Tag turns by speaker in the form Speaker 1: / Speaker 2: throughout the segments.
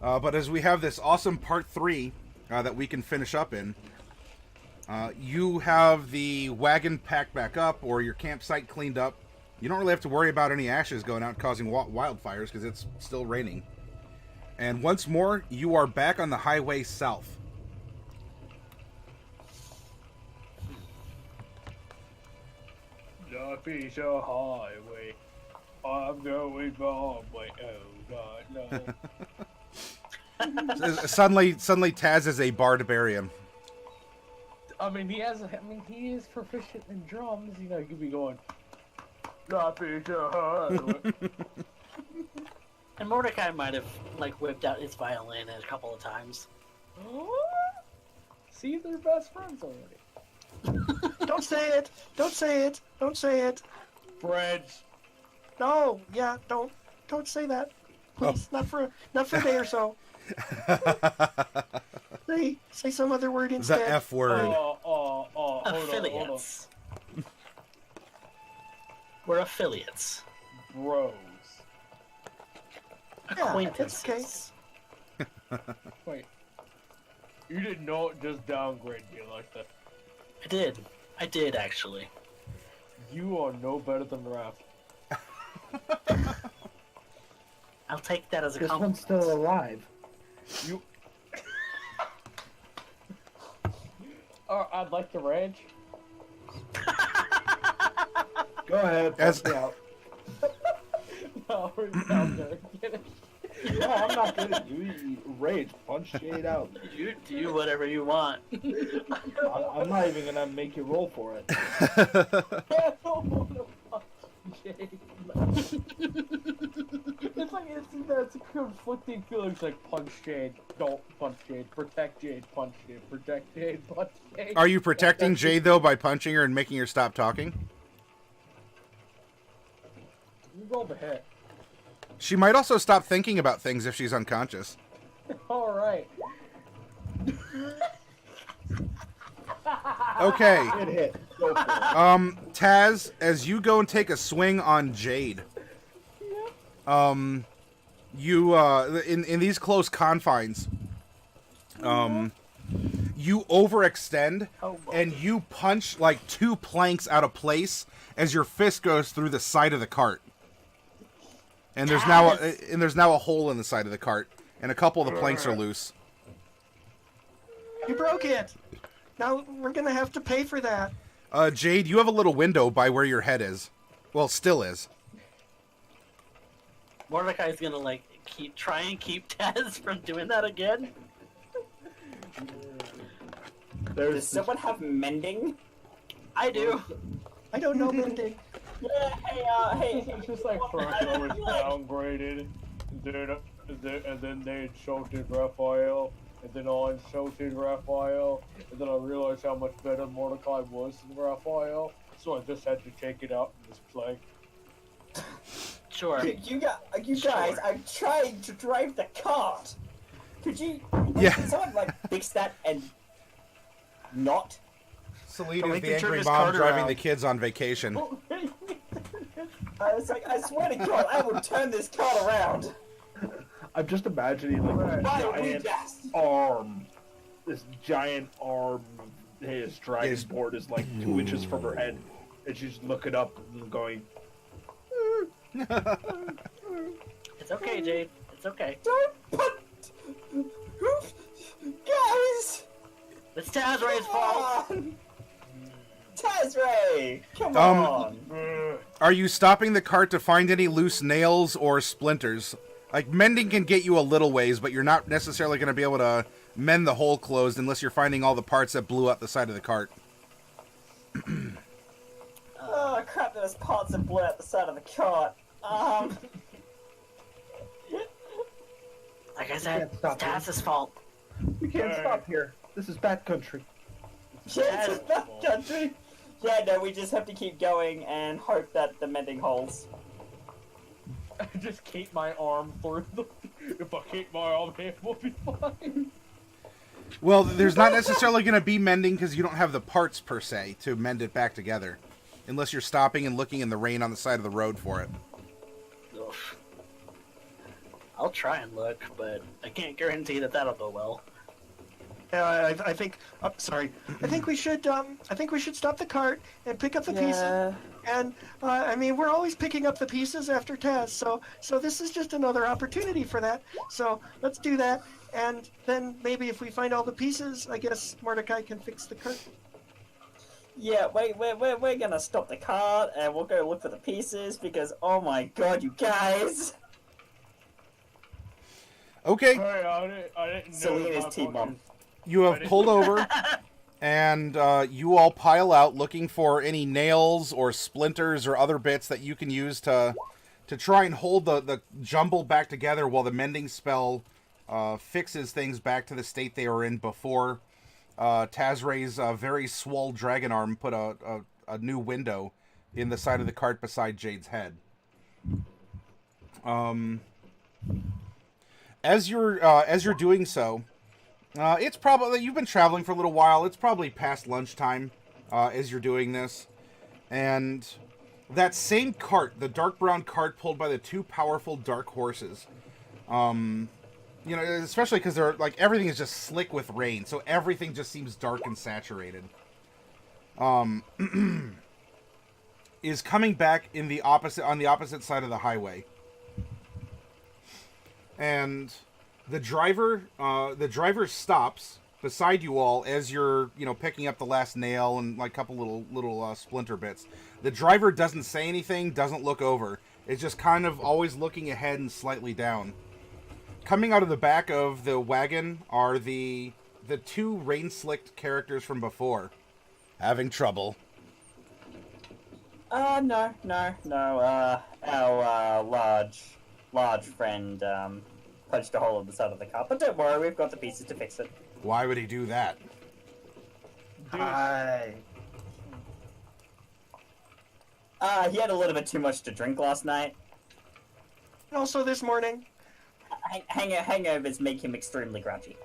Speaker 1: But as we have this awesome part 3 that we can finish up in, you have the wagon packed back up or your campsite cleaned up. You don't really have to worry about any ashes going out and causing wildfires because it's still raining. And once more, you are back on the highway south.
Speaker 2: The Fisher Highway. I'm going wrong way. Oh God, no.
Speaker 1: Suddenly Taz is a barbarian.
Speaker 2: I mean, he is proficient in drums. You know, he could be going. The Fisher Highway.
Speaker 3: And Mordecai might have whipped out his violin a couple of times.
Speaker 2: See, they're best friends already.
Speaker 4: Don't say it! Don't say it! Don't say it!
Speaker 2: Friends.
Speaker 4: No, yeah, don't say that. Please, not for a day or so. Say some other word instead.
Speaker 1: The F word.
Speaker 3: Affiliates. We're affiliates.
Speaker 2: Bros.
Speaker 3: Acquaintances.
Speaker 4: Yeah, it's okay.
Speaker 2: Wait. You did not just downgrade me like that.
Speaker 3: I did actually.
Speaker 2: You are no better than Raph.
Speaker 3: I'll take that as a
Speaker 5: This
Speaker 3: compliment.
Speaker 5: one's still alive.
Speaker 2: You. I'd like to ranch.
Speaker 5: Go ahead,
Speaker 1: As-
Speaker 5: me out.
Speaker 2: No, I'm gonna get it.
Speaker 5: No, I'm not good at you. Rage, punch Jade out.
Speaker 3: You do whatever you want.
Speaker 5: I'm not even gonna make you roll for it.
Speaker 2: I don't want to punch Jade. It's a conflicting feeling. It's like punch Jade, don't punch Jade, protect Jade, punch Jade, protect Jade, punch Jade.
Speaker 1: Are you protecting Jade, though, by punching her and making her stop talking?
Speaker 2: You rolled a hit.
Speaker 1: She might also stop thinking about things if she's unconscious.
Speaker 2: Alright.
Speaker 1: Okay.
Speaker 5: Good hit. Go for it.
Speaker 1: Taz, as you go and take a swing on Jade, you, in these close confines, you overextend, and you punch, like, 2 planks out of place as your fist goes through the side of the cart. And there's now a hole in the side of the cart, and a couple of the planks are loose.
Speaker 4: You broke it! Now we're gonna have to pay for that.
Speaker 1: Jade, you have a little window by where your head is. Well, still is.
Speaker 3: Mordecai's gonna try and keep Taz from doing that again.
Speaker 6: Does someone have mending?
Speaker 3: I do.
Speaker 4: I don't know mending.
Speaker 6: Yeah, hey.
Speaker 2: It's just like first I was downgraded, and then they insulted Raphael, and then I insulted Raphael, and then I realized how much better Mordecai was than Raphael, so I just had to take it out in this play.
Speaker 3: Sure.
Speaker 6: You guys, I'm trying to drive the cart. Could someone fix that and not?
Speaker 1: Celine
Speaker 4: Don't
Speaker 1: is
Speaker 4: make
Speaker 1: the
Speaker 4: me turn
Speaker 1: angry
Speaker 4: this
Speaker 1: mom
Speaker 4: cart
Speaker 1: driving
Speaker 4: around.
Speaker 1: the kids on vacation.
Speaker 6: I was like, I swear to God, I will turn this cart around.
Speaker 5: I'm just imagining like
Speaker 6: Why
Speaker 5: this
Speaker 6: don't we
Speaker 5: giant
Speaker 6: just?
Speaker 5: arm. This giant arm. His dragon board is like 2 inches from her head, and she's looking up and going.
Speaker 3: It's okay, Jade. It's okay.
Speaker 6: Don't put, guys.
Speaker 3: It's Taz Ray's fault.
Speaker 6: Come on. Tazray, come on.
Speaker 1: Are you stopping the cart to find any loose nails or splinters? Like, mending can get you a little ways, but you're not necessarily going to be able to mend the hole closed unless you're finding all the parts that blew out the side of the cart.
Speaker 6: Oh crap! There's parts that blew out the side of the cart.
Speaker 3: Like I said,
Speaker 5: can't
Speaker 3: it's
Speaker 5: stop
Speaker 3: Taz's fault.
Speaker 5: We can't stop here. This is Bat Country.
Speaker 6: Yeah, it's that country. Yeah, no, we just have to keep going and hope that the mending holds.
Speaker 2: I just keep my arm through the. If I keep my arm here, we'll be fine.
Speaker 1: Well, there's not necessarily going to be mending because you don't have the parts, per se, to mend it back together. Unless you're stopping and looking in the rain on the side of the road for it.
Speaker 3: I'll try and look, but I can't guarantee that that'll go well.
Speaker 4: I think. Oh, sorry. I think we should. I think we should stop the cart and pick up the pieces. And I mean, we're always picking up the pieces after tests, so this is just another opportunity for that. So let's do that, and then maybe if we find all the pieces, I guess Mordecai can fix the cart.
Speaker 6: Yeah, we're gonna stop the cart and we'll go look for the pieces because, oh my god, you guys!
Speaker 1: Okay,
Speaker 2: Hey, I didn't know
Speaker 6: Selena's
Speaker 2: my
Speaker 6: team
Speaker 2: fucking-
Speaker 1: you have pulled over, and you all pile out looking for any nails or splinters or other bits that you can use to try and hold the jumble back together while the mending spell fixes things back to the state they were in before Tazray's very swole dragon arm put a new window in the side of the cart beside Jade's head. As you're doing so, it's probably, you've been traveling for a little while. It's probably past lunchtime as you're doing this, and that same cart, the dark brown cart pulled by the two powerful dark horses, you know, especially because they're like, everything is just slick with rain, so everything just seems dark and saturated. Is coming back on the opposite side of the highway, and the driver stops beside you all as you're, you know, picking up the last nail and like a couple little splinter bits. The driver doesn't say anything, doesn't look over. It's just kind of always looking ahead and slightly down. Coming out of the back of the wagon are the two rain-slicked characters from before. Having trouble.
Speaker 6: No. Our large friend punched a hole in the side of the car, but don't worry, we've got the pieces to fix it.
Speaker 1: Why would he do that?
Speaker 6: He had a little bit too much to drink last night.
Speaker 4: And also this morning.
Speaker 6: Hangovers make him extremely grouchy.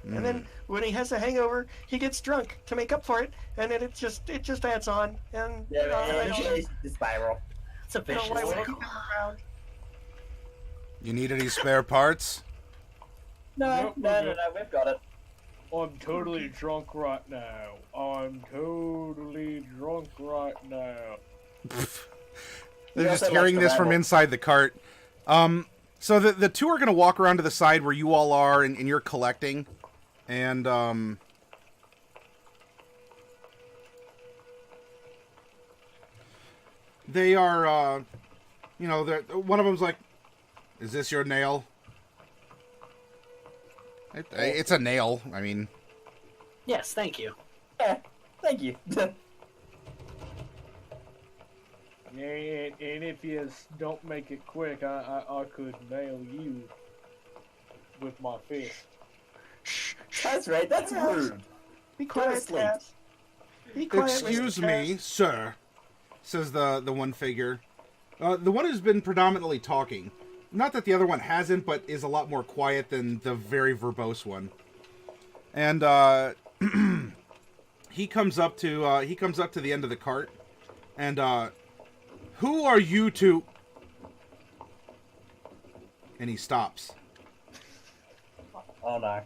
Speaker 4: And then when he has a hangover, he gets drunk to make up for it, and then it just adds on. And
Speaker 6: It's the spiral.
Speaker 3: It's a
Speaker 4: I don't
Speaker 3: vicious
Speaker 4: know why we
Speaker 3: cycle.
Speaker 4: keep him around.
Speaker 1: You need any spare parts?
Speaker 6: No, we've got it.
Speaker 2: I'm totally drunk right now.
Speaker 1: They're
Speaker 6: also
Speaker 1: just hearing
Speaker 6: likes
Speaker 1: this
Speaker 6: to
Speaker 1: from
Speaker 6: ramble.
Speaker 1: inside the cart. So the two are going to walk around to the side where you all are and you're collecting. And, they are, you know, one of them's like, is this your nail? It's a nail. I mean,
Speaker 3: Yes, thank you.
Speaker 6: Yeah, thank you.
Speaker 2: And if you don't make it quick, I could nail you with my fist.
Speaker 6: That's right, that's rude.
Speaker 4: Be
Speaker 6: Go to
Speaker 4: quiet,
Speaker 6: sleep.
Speaker 4: Taz. Be quiet,
Speaker 1: excuse
Speaker 4: Mr.
Speaker 1: me,
Speaker 4: Taz.
Speaker 1: sir, says the one figure. The one who's been predominantly talking. Not that the other one hasn't, but is a lot more quiet than the very verbose one. And he comes up to the end of the cart, and who are you two? And he stops.
Speaker 6: Oh no.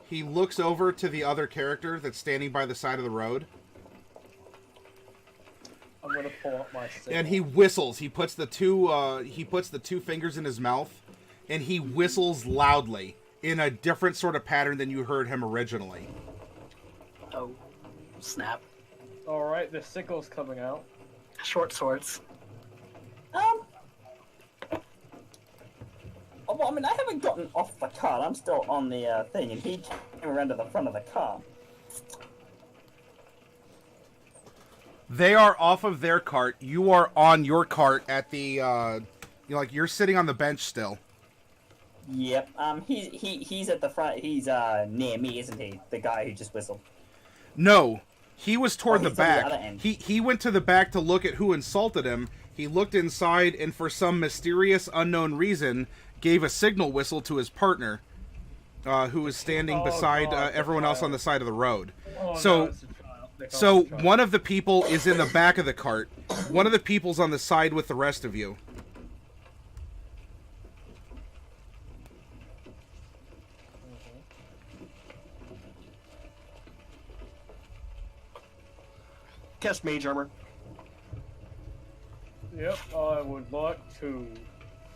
Speaker 1: He looks over to the other character that's standing by the side of the road,
Speaker 2: I'm gonna pull up my sickle.
Speaker 1: and he whistles. He puts the two fingers in his mouth, and he whistles loudly in a different sort of pattern than you heard him originally.
Speaker 3: Oh, snap.
Speaker 2: Alright, the sickle's coming out.
Speaker 3: Short swords.
Speaker 6: Well, I mean, I haven't gotten off the cart. I'm still on the thing, and he came around to the front of the car.
Speaker 1: They are off of their cart. You are on your cart at the, you're sitting on the bench still.
Speaker 6: Yep. He's at the front. He's near me, isn't he? The guy who just whistled.
Speaker 1: No, he was toward the
Speaker 6: he's on the
Speaker 1: back.
Speaker 6: other end.
Speaker 1: He went to the back to look at who insulted him. He looked inside, and for some mysterious, unknown reason, gave a signal whistle to his partner, who was standing
Speaker 2: Oh,
Speaker 1: beside
Speaker 2: God,
Speaker 1: everyone else
Speaker 2: child.
Speaker 1: on the side of the road.
Speaker 2: Oh,
Speaker 1: So-
Speaker 2: no, it's a child.
Speaker 1: So one of the people is in the back of the cart. One of the people's on the side with the rest of you.
Speaker 4: Cast mage armor.
Speaker 2: Yep, I would like to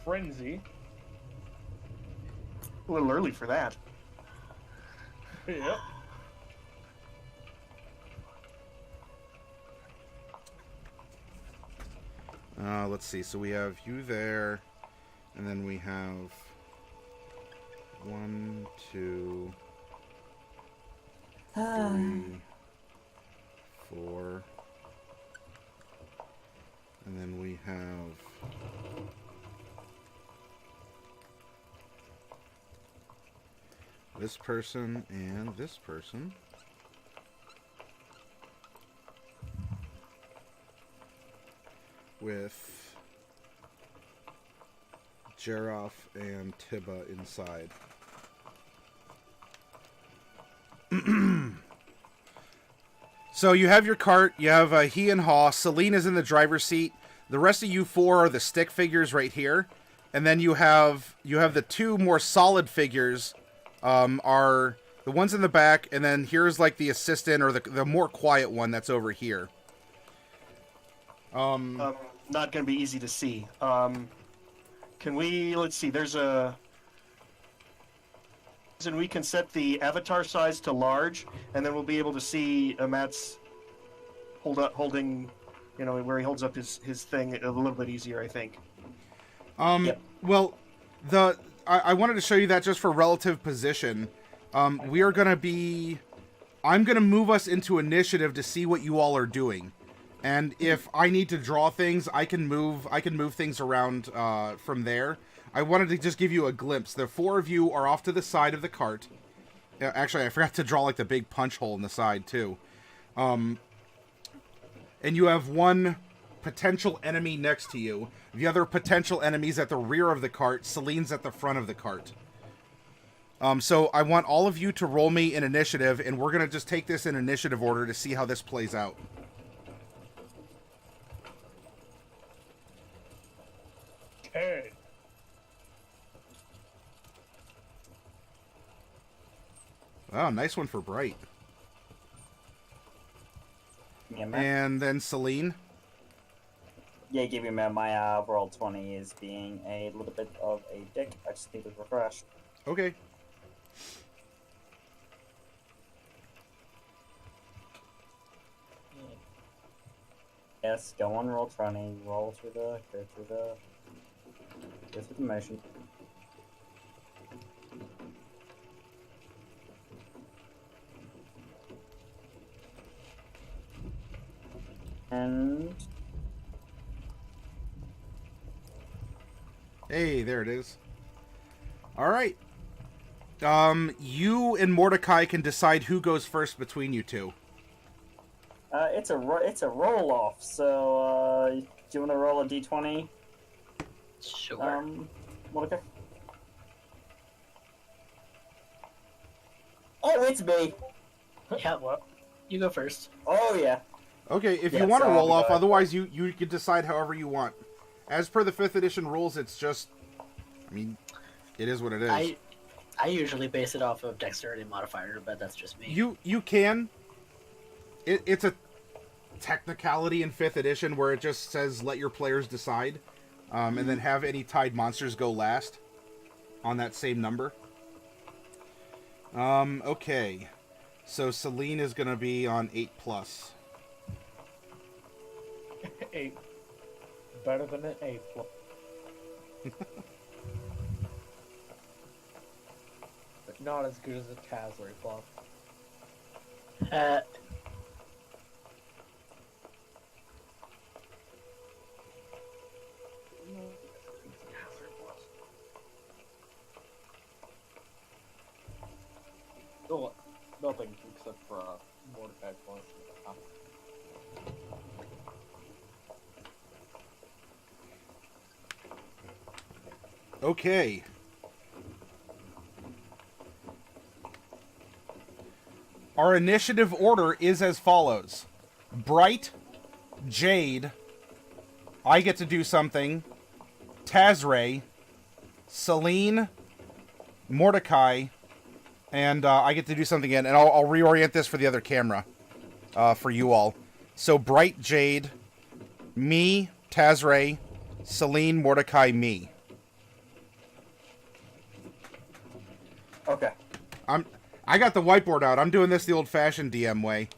Speaker 2: frenzy.
Speaker 4: A little early for that.
Speaker 2: Yep.
Speaker 1: Let's see. So we have you there, and then we have 1, 2, 3, 4, and then we have this person and this person. With Geroff and Tibba inside. So you have your cart, you have he and Haw, Celine is in the driver's seat, the rest of you four are the stick figures right here, and then you have the two more solid figures are the ones in the back, and then here's like the assistant or the more quiet one that's over here.
Speaker 4: Not going to be easy to see. Can we, let's see, there's a... And we can set the avatar size to large, and then we'll be able to see Matt's holding, you know, where he holds up his thing a little bit easier, I think.
Speaker 6: Yep.
Speaker 1: Well, I wanted to show you that just for relative position. We are going to be... I'm going to move us into initiative to see what you all are doing. And if I need to draw things, I can move things around from there. I wanted to just give you a glimpse. The four of you are off to the side of the cart. Actually, I forgot to draw like the big punch hole in the side too. And you have one potential enemy next to you. The other potential enemy's at the rear of the cart. Celine's at the front of the cart. So I want all of you to roll me in initiative, and we're going to just take this in initiative order to see how this plays out.
Speaker 2: Hey.
Speaker 1: Wow, nice one for Bright.
Speaker 6: Yeah, man.
Speaker 1: And then Celine.
Speaker 6: Yeah, give me a minute. My roll 20 is being a little bit of a dick. I just need to refresh.
Speaker 1: Okay.
Speaker 6: Yes, go on roll 20. Roll through the go through the motion. And
Speaker 1: Hey, there it is. All right. You and Mordecai can decide who goes first between you two.
Speaker 6: it's a roll off. So do you want to roll a d20?
Speaker 3: Sure.
Speaker 6: Mordecai? Oh, it's me.
Speaker 3: Yeah, well, you go first.
Speaker 6: Oh yeah.
Speaker 1: Okay, if
Speaker 6: Yeah,
Speaker 1: you want to
Speaker 6: so
Speaker 1: roll
Speaker 6: I'll
Speaker 1: off,
Speaker 6: go.
Speaker 1: otherwise you can decide however you want. As per the 5th edition rules, it's just, I mean, it is what it is.
Speaker 3: I usually base it off of dexterity modifier, but that's just me.
Speaker 1: You can. It's a technicality in 5th edition where it just says let your players decide, and then have any tied monsters go last on that same number. Okay. So Celine is going to be on 8+.
Speaker 2: 8. Better than an 8. But not as good as a Tazler fluff. Oh, nothing except for Mordecai points.
Speaker 1: Okay. Our initiative order is as follows. Bright, Jade, I get to do something, Tazray, Celine, Mordecai, and I get to do something again. And I'll reorient this for the other camera for you all. So Bright, Jade, me, Tazray, Celine, Mordecai, me.
Speaker 6: Okay.
Speaker 1: I got the whiteboard out. I'm doing this the old-fashioned DM way.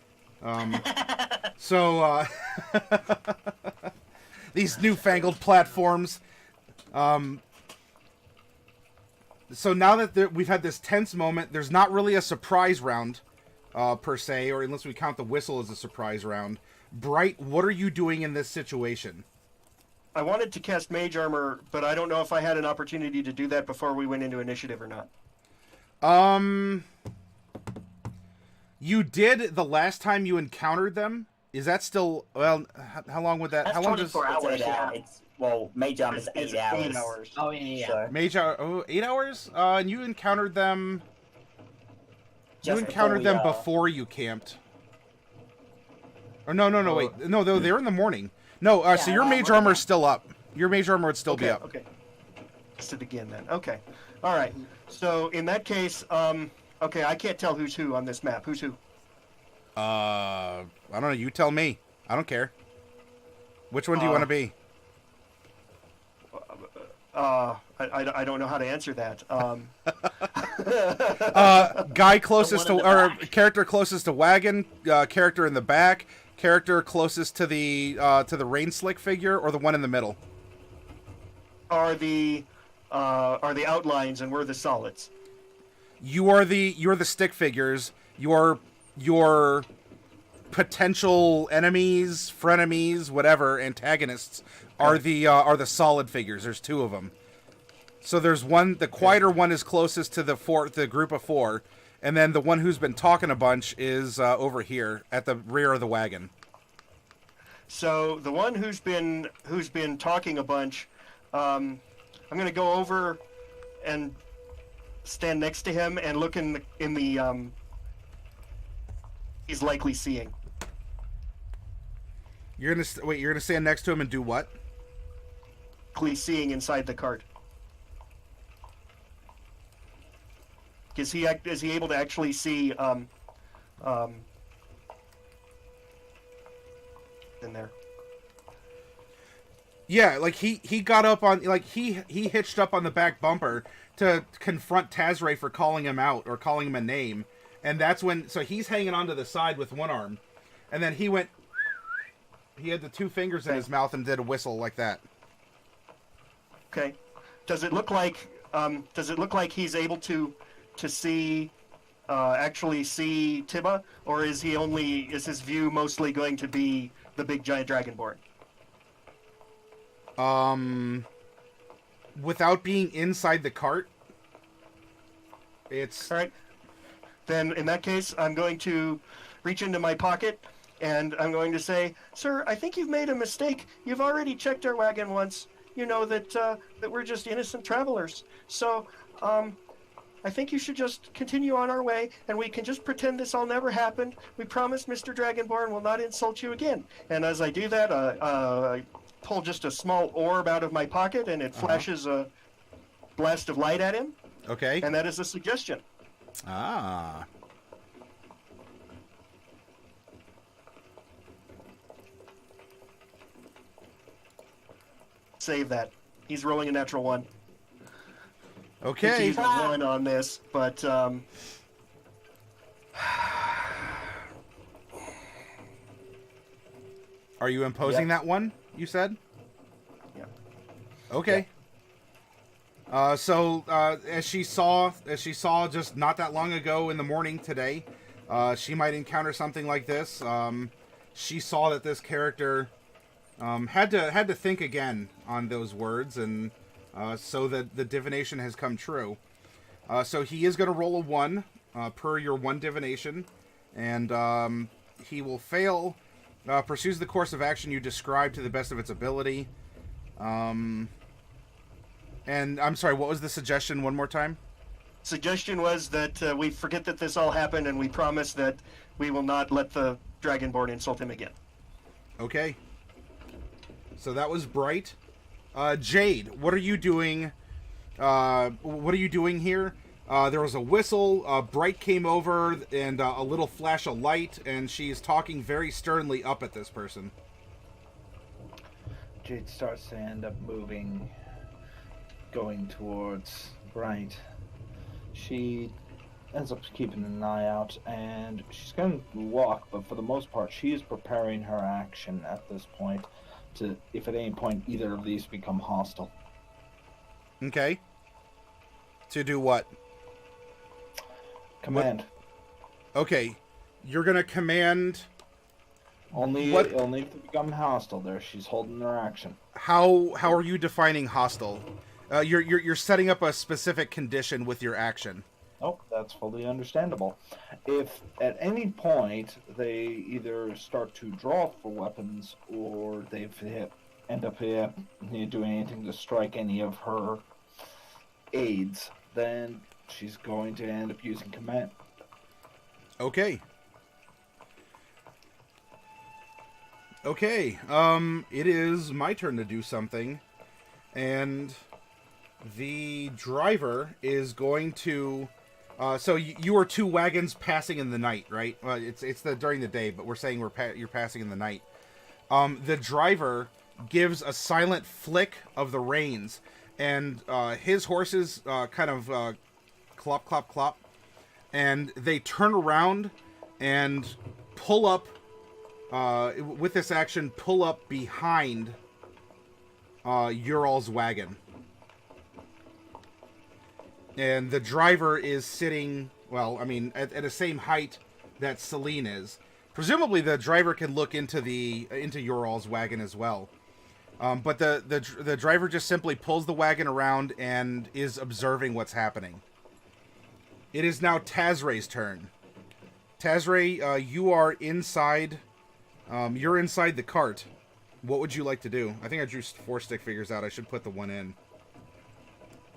Speaker 1: These newfangled platforms. So now that we've had this tense moment, there's not really a surprise round, per se, or unless we count the whistle as a surprise round. Bright, what are you doing in this situation?
Speaker 4: I wanted to cast Mage Armor, but I don't know if I had an opportunity to do that before we went into initiative or not.
Speaker 1: You did the last time you encountered them. Is that still, well, how long would that,
Speaker 3: That's
Speaker 1: how long does...
Speaker 3: 24 hours.
Speaker 6: Mage Armor is 8 hours.
Speaker 4: 8 hours.
Speaker 3: Oh, yeah.
Speaker 6: So,
Speaker 1: Mage hour, 8 hours? And you encountered them... You
Speaker 6: just
Speaker 1: encountered them
Speaker 6: before
Speaker 1: before you camped. Or no, wait. No, they're in the morning. No, so your mage armor's still up. Your mage armor would still be up.
Speaker 4: Okay. Test it again then. Okay. All right. So in that case, okay, I can't tell who's who on this map. Who's who?
Speaker 1: I don't know. You tell me. I don't care. Which one do you want to be?
Speaker 4: I don't know how to answer that.
Speaker 1: Guy closest to, or character closest to wagon, character in the back, character closest to the rain slick figure, or the one in the middle.
Speaker 4: Are the outlines and we're the solids.
Speaker 1: You're the stick figures. Your potential enemies, frenemies, whatever, antagonists are the solid figures. There's two of them. So there's one. The quieter one is closest to the group of four, and then the one who's been talking a bunch is over here at the rear of the wagon.
Speaker 4: So the one who's been talking a bunch, I'm going to go over and stand next to him and look in the he's likely seeing.
Speaker 1: You're gonna stand next to him and do what?
Speaker 4: Likely seeing inside the cart. Is he able to actually see in there?
Speaker 1: Yeah, like he got up on, like he hitched up on the back bumper to confront Tazray for calling him out or calling him a name, and that's when, so he's hanging onto the side with one arm, and then he had the two fingers in his mouth and did a whistle like that.
Speaker 4: Okay. Does it look like he's able to see actually see Tibba, or is his view mostly going to be the big giant dragonborn?
Speaker 1: Without being inside the cart, it's...
Speaker 4: All right. Then, in that case, I'm going to reach into my pocket, and I'm going to say, "Sir, I think you've made a mistake. You've already checked our wagon once. You know that we're just innocent travelers. So, I think you should just continue on our way, and we can just pretend this all never happened. We promise Mr. Dragonborn will not insult you again." And as I do that, I pull just a small orb out of my pocket, and it flashes a blast of light at him.
Speaker 1: Okay.
Speaker 4: And that is a suggestion.
Speaker 1: Ah.
Speaker 4: Save that. He's rolling a natural one.
Speaker 1: Okay.
Speaker 4: He's a one on this, but
Speaker 1: Are you imposing that one, you said?
Speaker 4: Yeah.
Speaker 1: Okay. So as she saw just not that long ago in the morning today, she might encounter something like this. She saw that this character had to think again on those words, and so that the divination has come true. So he is going to roll a 1 per your 1 divination, and he will fail. Pursues the course of action you described to the best of its ability. And I'm sorry, what was the suggestion one more time?
Speaker 4: Suggestion was that we forget that this all happened and we promise that we will not let the Dragonborn insult him again.
Speaker 1: Okay. So that was Bright. Jade, what are you doing? What are you doing here? There was a whistle. Bright came over and a little flash of light, and she's talking very sternly up at this person.
Speaker 5: Jade starts to end up moving, going towards Bright. She ends up keeping an eye out, and she's going to walk, but for the most part, she is preparing her action at this point to, if at any point either of these become hostile.
Speaker 1: Okay. To do what?
Speaker 5: Command.
Speaker 1: Okay. You're going to command...
Speaker 5: Only
Speaker 1: What?
Speaker 5: if they become hostile there. She's holding her action.
Speaker 1: How are you defining hostile? You're setting up a specific condition with your action.
Speaker 5: Oh, that's fully understandable. If at any point they either start to draw for weapons or end up doing anything to strike any of her aides, then she's going to end up using command.
Speaker 1: Okay. Okay, it is my turn to do something, and the driver is going to, so you are two wagons passing in the night, right? It's during the day, but we're saying you're passing in the night. The driver gives a silent flick of the reins, and his horses kind of clop, clop, clop, and they turn around and pull up, with this action, pull up behind Ural's wagon. And the driver is sitting, well, I mean, at the same height that Celine is. Presumably the driver can look into Ural's wagon as well. But the driver just simply pulls the wagon around and is observing what's happening. It is now Tazray's turn. Tazray, you are inside... you're inside the cart. What would you like to do? I think I drew 4 stick figures out. I should put the one in.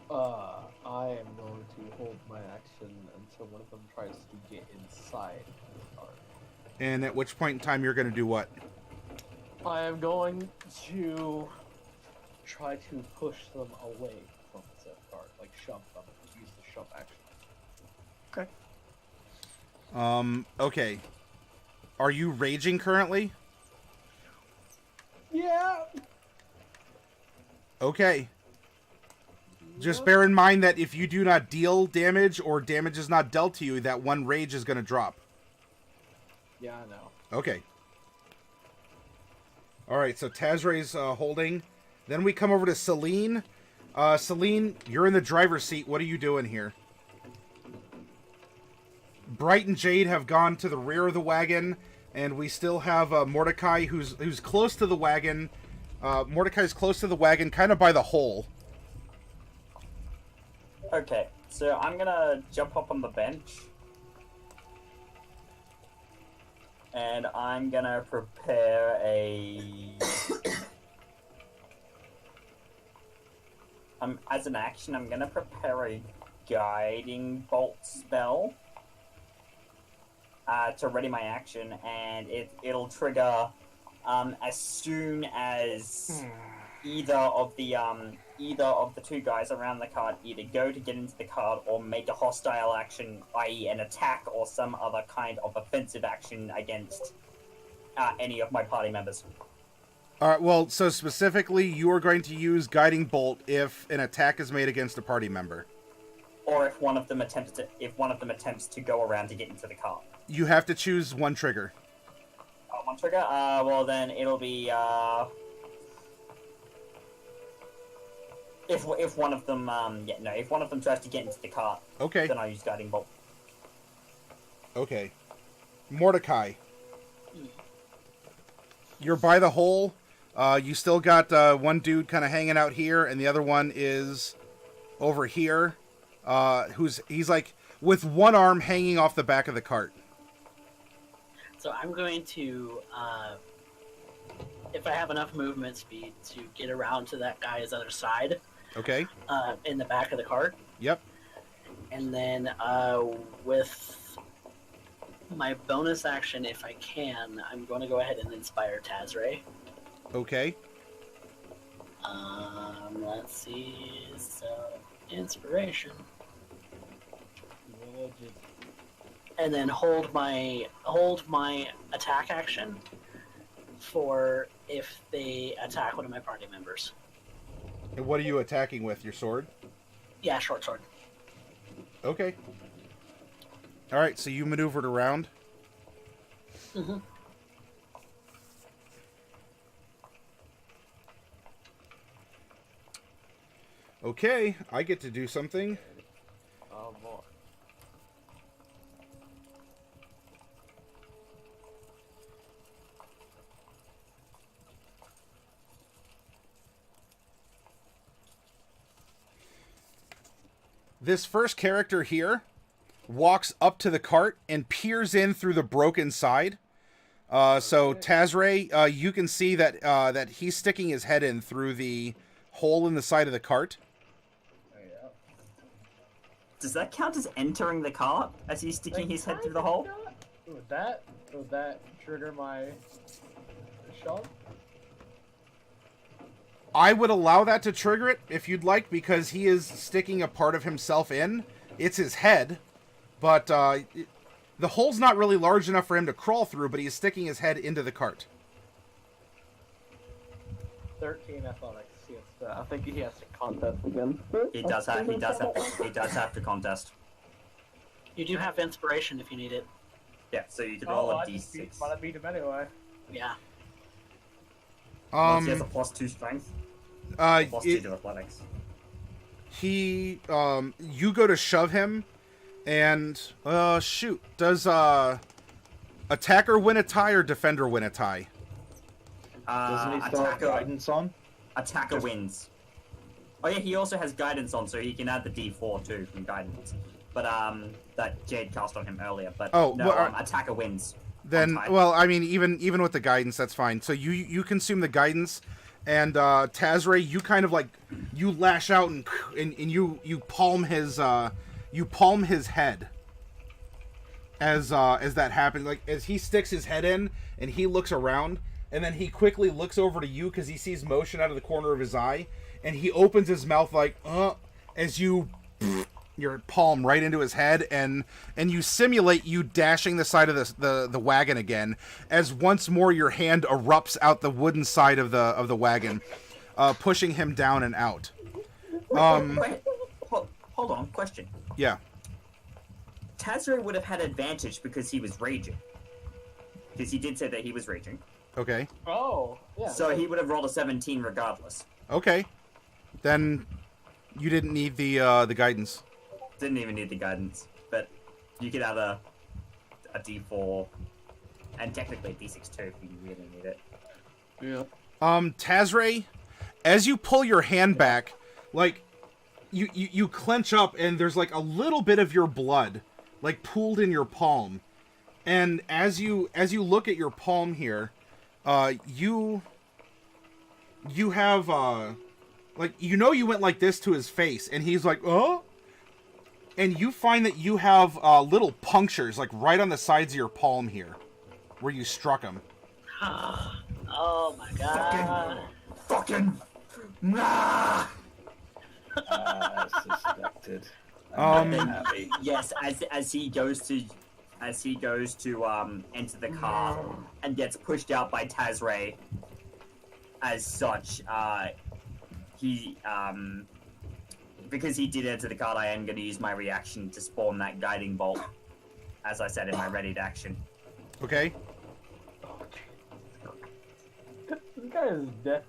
Speaker 2: I am going to hold my action until one of them tries to get inside the cart.
Speaker 1: And at which point in time you're going to do what?
Speaker 2: I am going to try to push them away from the cart, like shove them, use the shove action.
Speaker 4: Okay.
Speaker 1: Okay. Are you raging currently?
Speaker 2: Yeah.
Speaker 1: Okay. Just bear in mind that if you do not deal damage or damage is not dealt to you, that one rage is going to drop.
Speaker 2: Yeah, I know.
Speaker 1: Okay. Alright, so Tazray's holding. Then we come over to Celine. Celine, you're in the driver's seat. What are you doing here? Bright and Jade have gone to the rear of the wagon, and we still have Mordecai, who's close to the wagon. Mordecai's close to the wagon, kind of by the hole.
Speaker 6: Okay, so I'm gonna jump up on the bench. And I'm gonna prepare a... as an action, I'm gonna prepare a guiding bolt spell. To ready my action, and it'll trigger as soon as either of the two guys around the cart either go to get into the cart or make a hostile action, i.e. an attack or some other kind of offensive action against any of my party members.
Speaker 1: Alright, well, so specifically, you are going to use Guiding Bolt if an attack is made against a party member.
Speaker 6: Or if one of them attempts to go around to get into the cart.
Speaker 1: You have to choose one trigger.
Speaker 6: One trigger? Well then it'll be, if one of them, if one of them tries to get into the cart,
Speaker 1: Okay.
Speaker 6: then I use Guiding Bolt.
Speaker 1: Okay. Mordecai. You're by the hole. You still got one dude kind of hanging out here, and the other one is over here. He's like with one arm hanging off the back of the cart.
Speaker 3: So I'm going to, if I have enough movement speed to get around to that guy's other side.
Speaker 1: Okay.
Speaker 3: In the back of the cart.
Speaker 1: Yep.
Speaker 3: And then with my bonus action, if I can, I'm going to go ahead and inspire Tazray.
Speaker 1: Okay.
Speaker 3: Let's see. So, inspiration. And then hold my attack action for if they attack one of my party members.
Speaker 1: And what are you attacking with? Your sword?
Speaker 3: Yeah, short sword.
Speaker 1: Okay. All right, so you maneuvered around.
Speaker 3: Mm-hmm.
Speaker 1: Okay, I get to do something.
Speaker 2: Oh boy.
Speaker 1: This first character here walks up to the cart and peers in through the broken side. So Tazray, you can see that that he's sticking his head in through the hole in the side of the cart.
Speaker 2: Yeah.
Speaker 6: Does that count as entering the cart as he's sticking his head through the hole?
Speaker 2: Would that trigger my shot?
Speaker 1: I would allow that to trigger it if you'd like, because he is sticking a part of himself in. It's his head, but the hole's not really large enough for him to crawl through, but he's sticking his head into the cart.
Speaker 2: 13 athletics. Yes, I think he has to contest again.
Speaker 6: He does have to contest.
Speaker 3: You do have inspiration if you need it.
Speaker 6: Yeah, so you can roll a
Speaker 2: I just
Speaker 6: d6.
Speaker 2: but I beat him anyway.
Speaker 3: Yeah.
Speaker 6: He has a +2 strength, +2 to athletics.
Speaker 1: You go to shove him, and shoot, does attacker win a tie or defender win a tie?
Speaker 5: Doesn't he still have guidance on?
Speaker 6: Attacker wins. Oh yeah, he also has guidance on, so he can add the d4 too from guidance. But that Jade cast on him earlier. But attacker wins.
Speaker 1: Then, well, I mean, even with the guidance, that's fine. So you consume the guidance, and Tazray, you kind of like you lash out and you palm his head as that happens. Like as he sticks his head in and he looks around, and then he quickly looks over to you because he sees motion out of the corner of his eye, and he opens his mouth like as you. Your palm right into his head, and you simulate you dashing the side of the wagon again, as once more your hand erupts out the wooden side of the wagon, pushing him down and out.
Speaker 6: Wait, hold on, question.
Speaker 1: Yeah.
Speaker 6: Tazray would have had advantage because he was raging. Because he did say that he was raging.
Speaker 1: Okay.
Speaker 2: Oh, yeah.
Speaker 6: So he would have rolled a 17 regardless.
Speaker 1: Okay. Then you didn't need the guidance.
Speaker 6: Didn't even need the guidance, but you could add a d4 and technically a d6 too if you really need it.
Speaker 2: Yeah.
Speaker 1: Tazray, as you pull your hand back, like you clench up, and there's like a little bit of your blood like pooled in your palm, and as you look at your palm here, you have like you went like this to his face, and he's like, oh. And you find that you have little punctures, like right on the sides of your palm here, where you struck him.
Speaker 3: Oh my god!
Speaker 6: Fucking, nah.
Speaker 5: Suspected.
Speaker 6: Yes, as he goes to enter the car and gets pushed out by Tazray. As such, he because he did enter the card, I am going to use my reaction to spawn that guiding bolt, as I said in my readied action.
Speaker 1: Okay.
Speaker 2: This guy is dead.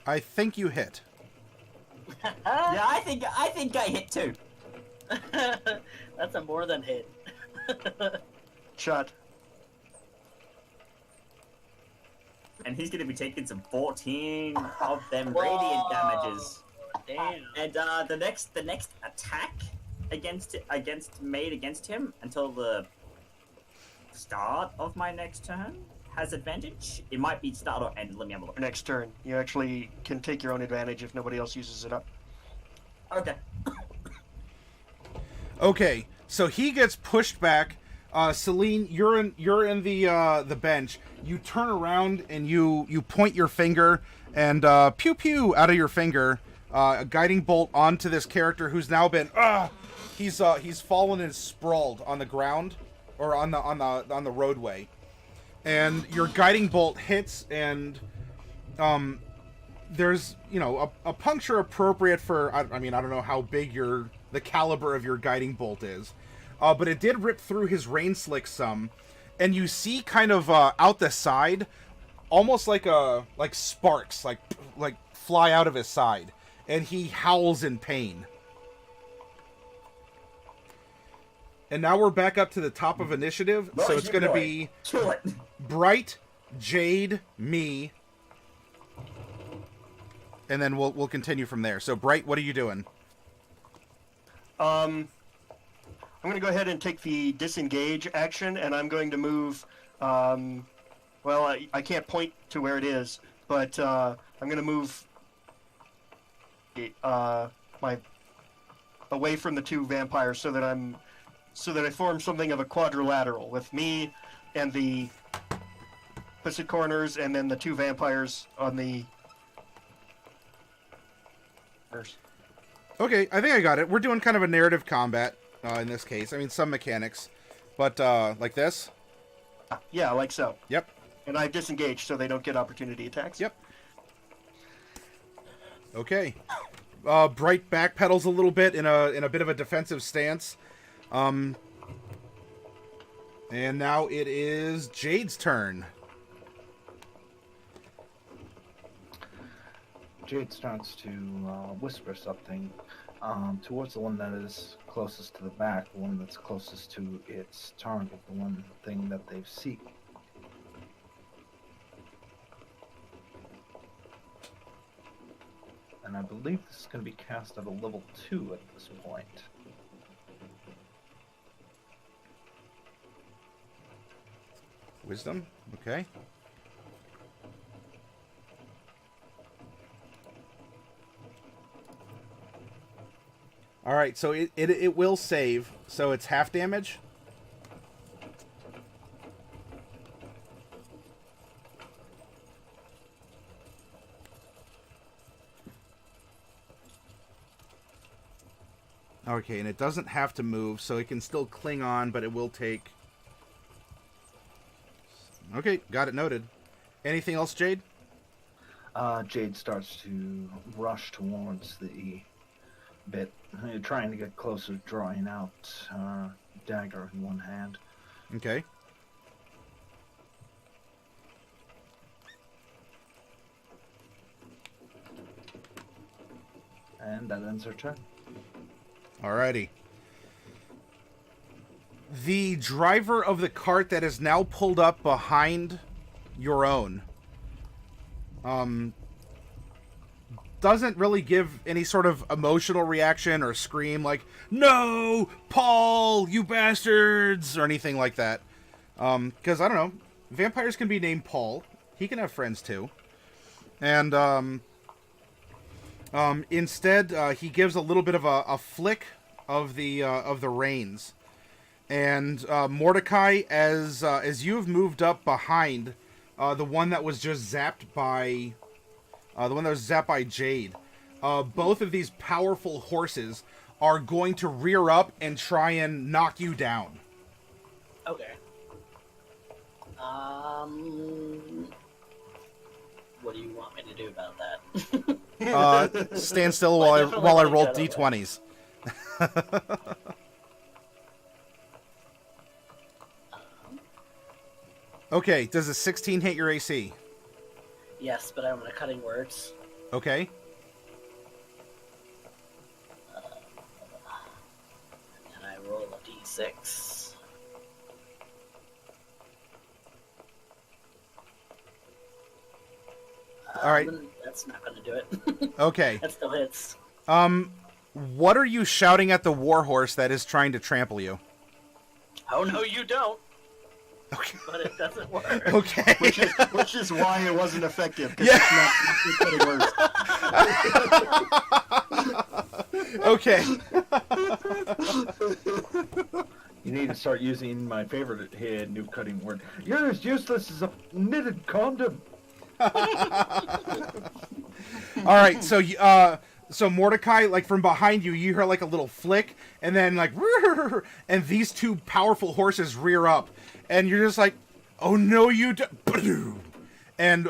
Speaker 1: I think you hit.
Speaker 6: Yeah, I think I hit too.
Speaker 3: That's a more than hit.
Speaker 4: Shot.
Speaker 6: And he's going to be taking some 14 of them radiant damages.
Speaker 3: Damn.
Speaker 6: And the next attack made against him until the start of my next turn has advantage? It might be start or end. Let me have a look.
Speaker 4: Next turn, you actually can take your own advantage if nobody else uses it up.
Speaker 6: Okay.
Speaker 1: Okay, so he gets pushed back. Celine, you're in the bench. You turn around and you point your finger and pew pew out of your finger, a guiding bolt onto this character who's now been he's fallen and sprawled on the ground or on the roadway, and your guiding bolt hits and there's a puncture appropriate for I mean I don't know how big the caliber of your guiding bolt is. But it did rip through his rain slick some, and you see kind of out the side, almost like sparks, like fly out of his side, and he howls in pain. And now we're back up to the top of initiative, so it's going to be Bright, Jade, me, and then we'll continue from there. So Bright, what are you doing?
Speaker 4: I'm going to go ahead and take the disengage action, and I'm going to move. Well, I can't point to where it is, but I'm going to move away from the two vampires so that I form something of a quadrilateral with me and the opposite corners, and then the two vampires on the.
Speaker 1: Okay, I think I got it. We're doing kind of a narrative combat. In this case, I mean some mechanics, but like this.
Speaker 4: Yeah, like so.
Speaker 1: Yep.
Speaker 4: And I've disengaged, so they don't get opportunity attacks.
Speaker 1: Yep. Okay. Bright backpedals a little bit in a bit of a defensive stance, and now it is Jade's turn.
Speaker 5: Jade starts to whisper something towards the one that is closest to the back, the one that's closest to its target, the one thing that they seek. And I believe this is going to be cast at a level 2 at this point.
Speaker 1: Wisdom, okay. All right, so it will save, so it's half damage. Okay, and it doesn't have to move, so it can still cling on, but it will take... Okay, got it noted. Anything else, Jade?
Speaker 5: Jade starts to rush towards the bit, trying to get closer, drawing out dagger in one hand.
Speaker 1: Okay.
Speaker 5: And that ends her turn.
Speaker 1: Alrighty. The driver of the cart that is now pulled up behind your own doesn't really give any sort of emotional reaction or scream like, "No, Paul, you bastards," or anything like that. Because, I don't know, vampires can be named Paul. He can have friends, too. And, instead, he gives a little bit of a flick of the reins. And, Mordecai, as you've moved up behind the one that was just zapped by... the one that was zapped by Jade. Both of these powerful horses are going to rear up and try and knock you down.
Speaker 3: Okay. What do you want me to do about that?
Speaker 1: Stand still while I roll d20s. Okay, does a 16 hit your AC?
Speaker 3: Yes, but I'm gonna cutting words.
Speaker 1: Okay.
Speaker 3: And I roll a d6.
Speaker 1: All right.
Speaker 3: That's not gonna do it.
Speaker 1: Okay.
Speaker 3: That still hits.
Speaker 1: What are you shouting at the warhorse that is trying to trample you?
Speaker 3: Oh no, you don't.
Speaker 1: Okay.
Speaker 3: but it doesn't work.
Speaker 1: Okay.
Speaker 4: Which is why it wasn't effective. 'Cause
Speaker 1: Yeah.
Speaker 4: it's not getting worse.
Speaker 1: Okay.
Speaker 5: You need to start using my favorite here, new cutting word. You're as useless as a knitted condom.
Speaker 1: All right, so so Mordecai, like from behind you, you hear like a little flick, and then like, and these two powerful horses rear up, and you're just like, oh no, you do. And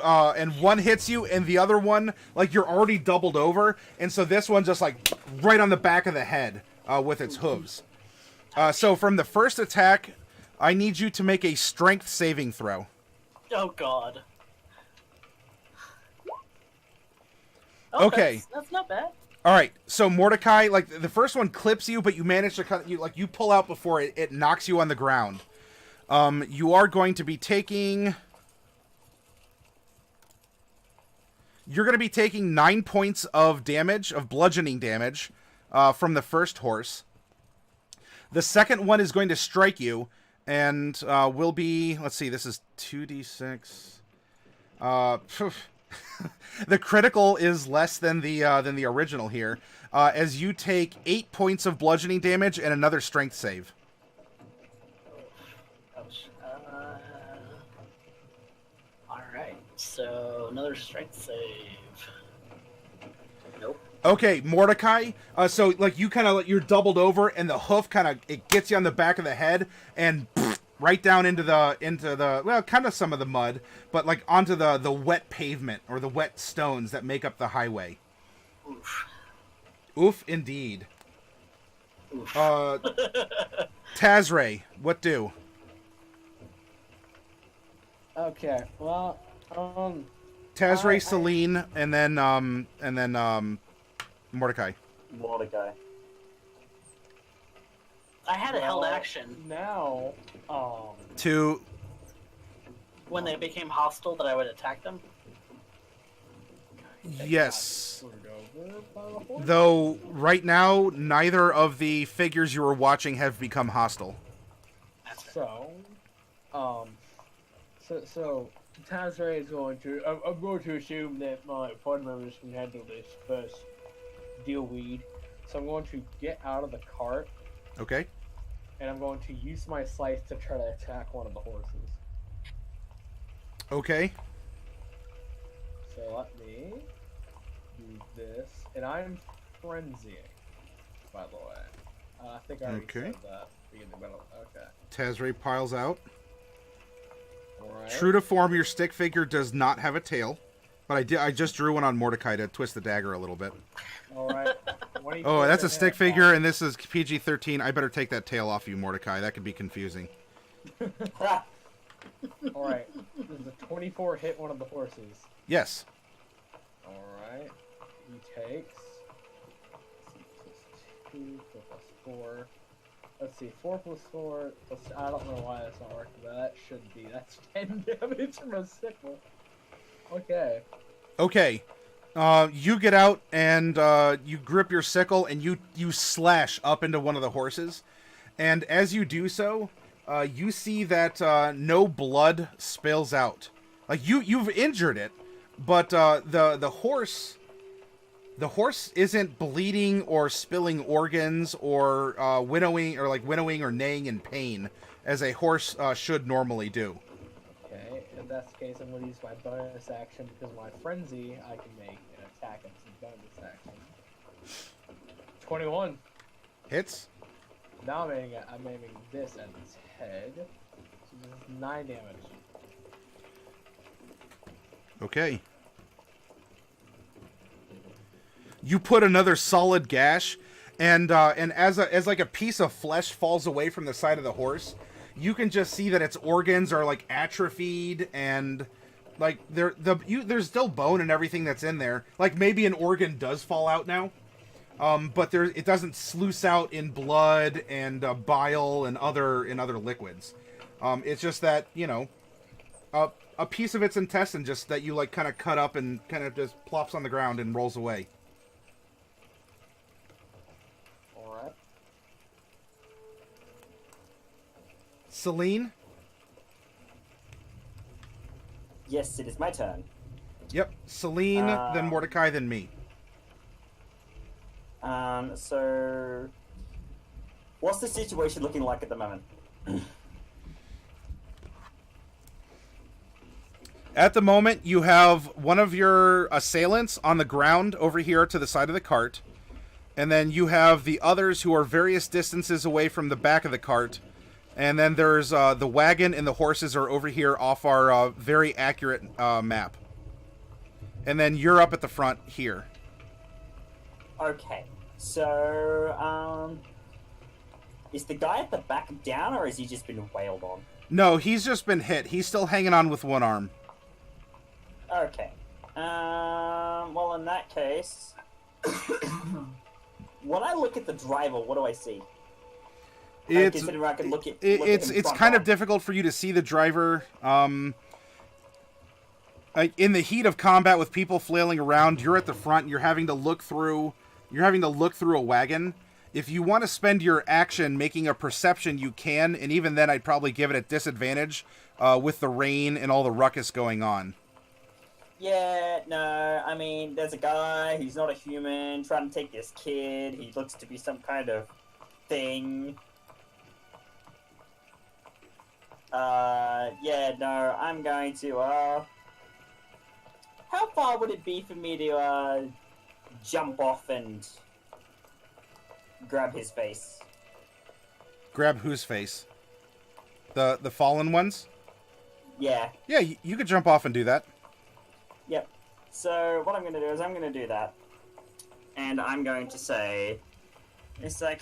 Speaker 1: one hits you, and the other one, like you're already doubled over, and so this one just like right on the back of the head with its hooves. So from the first attack, I need you to make a strength saving throw.
Speaker 3: Oh God. Oh,
Speaker 1: Okay.
Speaker 3: That's not bad.
Speaker 1: All right, so Mordecai, like the first one clips you, but you manage to cut you, like you pull out before it knocks you on the ground. You are going to be taking. You're going to be taking 9 points of damage, of bludgeoning damage, from the first horse. The second one is going to strike you, and will be. Let's see, this is 2d6. The critical is less than the original here, as you take 8 points of bludgeoning damage and another strength save.
Speaker 3: Ouch. All right. So another strength save. Nope.
Speaker 1: Okay, Mordecai. So like you kind of you're doubled over, and the hoof kind of it gets you on the back of the head, and right down into the well, kind of some of the mud, but like onto the wet pavement or the wet stones that make up the highway.
Speaker 3: Oof.
Speaker 1: Oof, indeed.
Speaker 3: Oof.
Speaker 1: Tazray, what do?
Speaker 2: Okay, well,
Speaker 1: Tazray, Celine, and then Mordecai.
Speaker 6: Mordecai.
Speaker 3: I had a held
Speaker 2: well,
Speaker 3: action
Speaker 2: now,
Speaker 1: To
Speaker 3: when they became hostile that I would attack them.
Speaker 1: yes.
Speaker 2: screwed over by the horse.
Speaker 1: Though right now neither of the figures you were watching have become hostile.
Speaker 3: That's it.
Speaker 2: So Tazray is going to. I'm going to assume that my party members can handle this first. Deal weed. So I'm going to get out of the cart,
Speaker 1: Okay.
Speaker 2: and I'm going to use my scythe to try to attack one of the horses.
Speaker 1: Okay.
Speaker 2: So let me do this, and I'm frenzying. By the way, I think I already
Speaker 1: Okay.
Speaker 2: said that. Beginning, but okay.
Speaker 1: Tazray piles out.
Speaker 2: All right.
Speaker 1: True to form, your stick figure does not have a tail, but I just drew one on Mordecai to twist the dagger a little bit.
Speaker 2: All right.
Speaker 1: Oh, that's a stick figure, and this is PG-13. I better take that tail off you, Mordecai. That could be confusing.
Speaker 2: All right. Does the 24 hit one of the horses?
Speaker 1: Yes.
Speaker 2: All right. He takes 2, 4 plus 4. Let's see, 4 plus 4 plus. I don't know why that's not working, but that should be. That's 10 damage from a sickle. Okay.
Speaker 1: Okay. You get out and you grip your sickle and you slash up into one of the horses, and as you do so, you see that no blood spills out. Like you've injured it, but the horse isn't bleeding or spilling organs or winnowing or neighing in pain as a horse should normally do.
Speaker 2: Okay, if that's the case, I'm going to use my bonus action because of my frenzy. I can make an attack as a bonus action. 21.
Speaker 1: Hits.
Speaker 2: Now I'm aiming this at its head. So this is 9 damage.
Speaker 1: Okay. You put another solid gash, and as like a piece of flesh falls away from the side of the horse, you can just see that its organs are like atrophied, and like there's still bone and everything that's in there. Like maybe an organ does fall out now, but it doesn't sluice out in blood and bile and other liquids. It's just that a piece of its intestine just that you like kind of cut up and kind of just plops on the ground and rolls away. Celine?
Speaker 6: Yes, it is my turn.
Speaker 1: Yep. Celine, then Mordecai, then me.
Speaker 6: So what's the situation looking like at the moment?
Speaker 1: At the moment, you have one of your assailants on the ground over here to the side of the cart. And then you have the others who are various distances away from the back of the cart. And then there's the wagon and the horses are over here off our very accurate map. And then you're up at the front here.
Speaker 6: Okay, so is the guy at the back down, or has he just been wailed on?
Speaker 1: No, he's just been hit. He's still hanging on with one arm.
Speaker 6: Okay. Well, in that case, when I look at the driver, what do I see?
Speaker 1: It's
Speaker 6: Considering I can look at
Speaker 1: it's kind of difficult for you to see the driver. Like in the heat of combat with people flailing around, you're at the front. You're having to look through. You're having to look through a wagon. If you want to spend your action making a perception, you can, and even then, I'd probably give it a disadvantage with the rain and all the ruckus going on.
Speaker 6: Yeah, no, I mean, there's a guy, he's not a human, trying to take this kid, he looks to be some kind of thing. Yeah, no, I'm going to, how far would it be for me to, jump off and grab his face?
Speaker 1: Grab whose face? The fallen ones?
Speaker 6: Yeah.
Speaker 1: Yeah, you could jump off and do that.
Speaker 6: Yep. So what I'm going to do is I'm going to do that. And I'm going to say, it's like,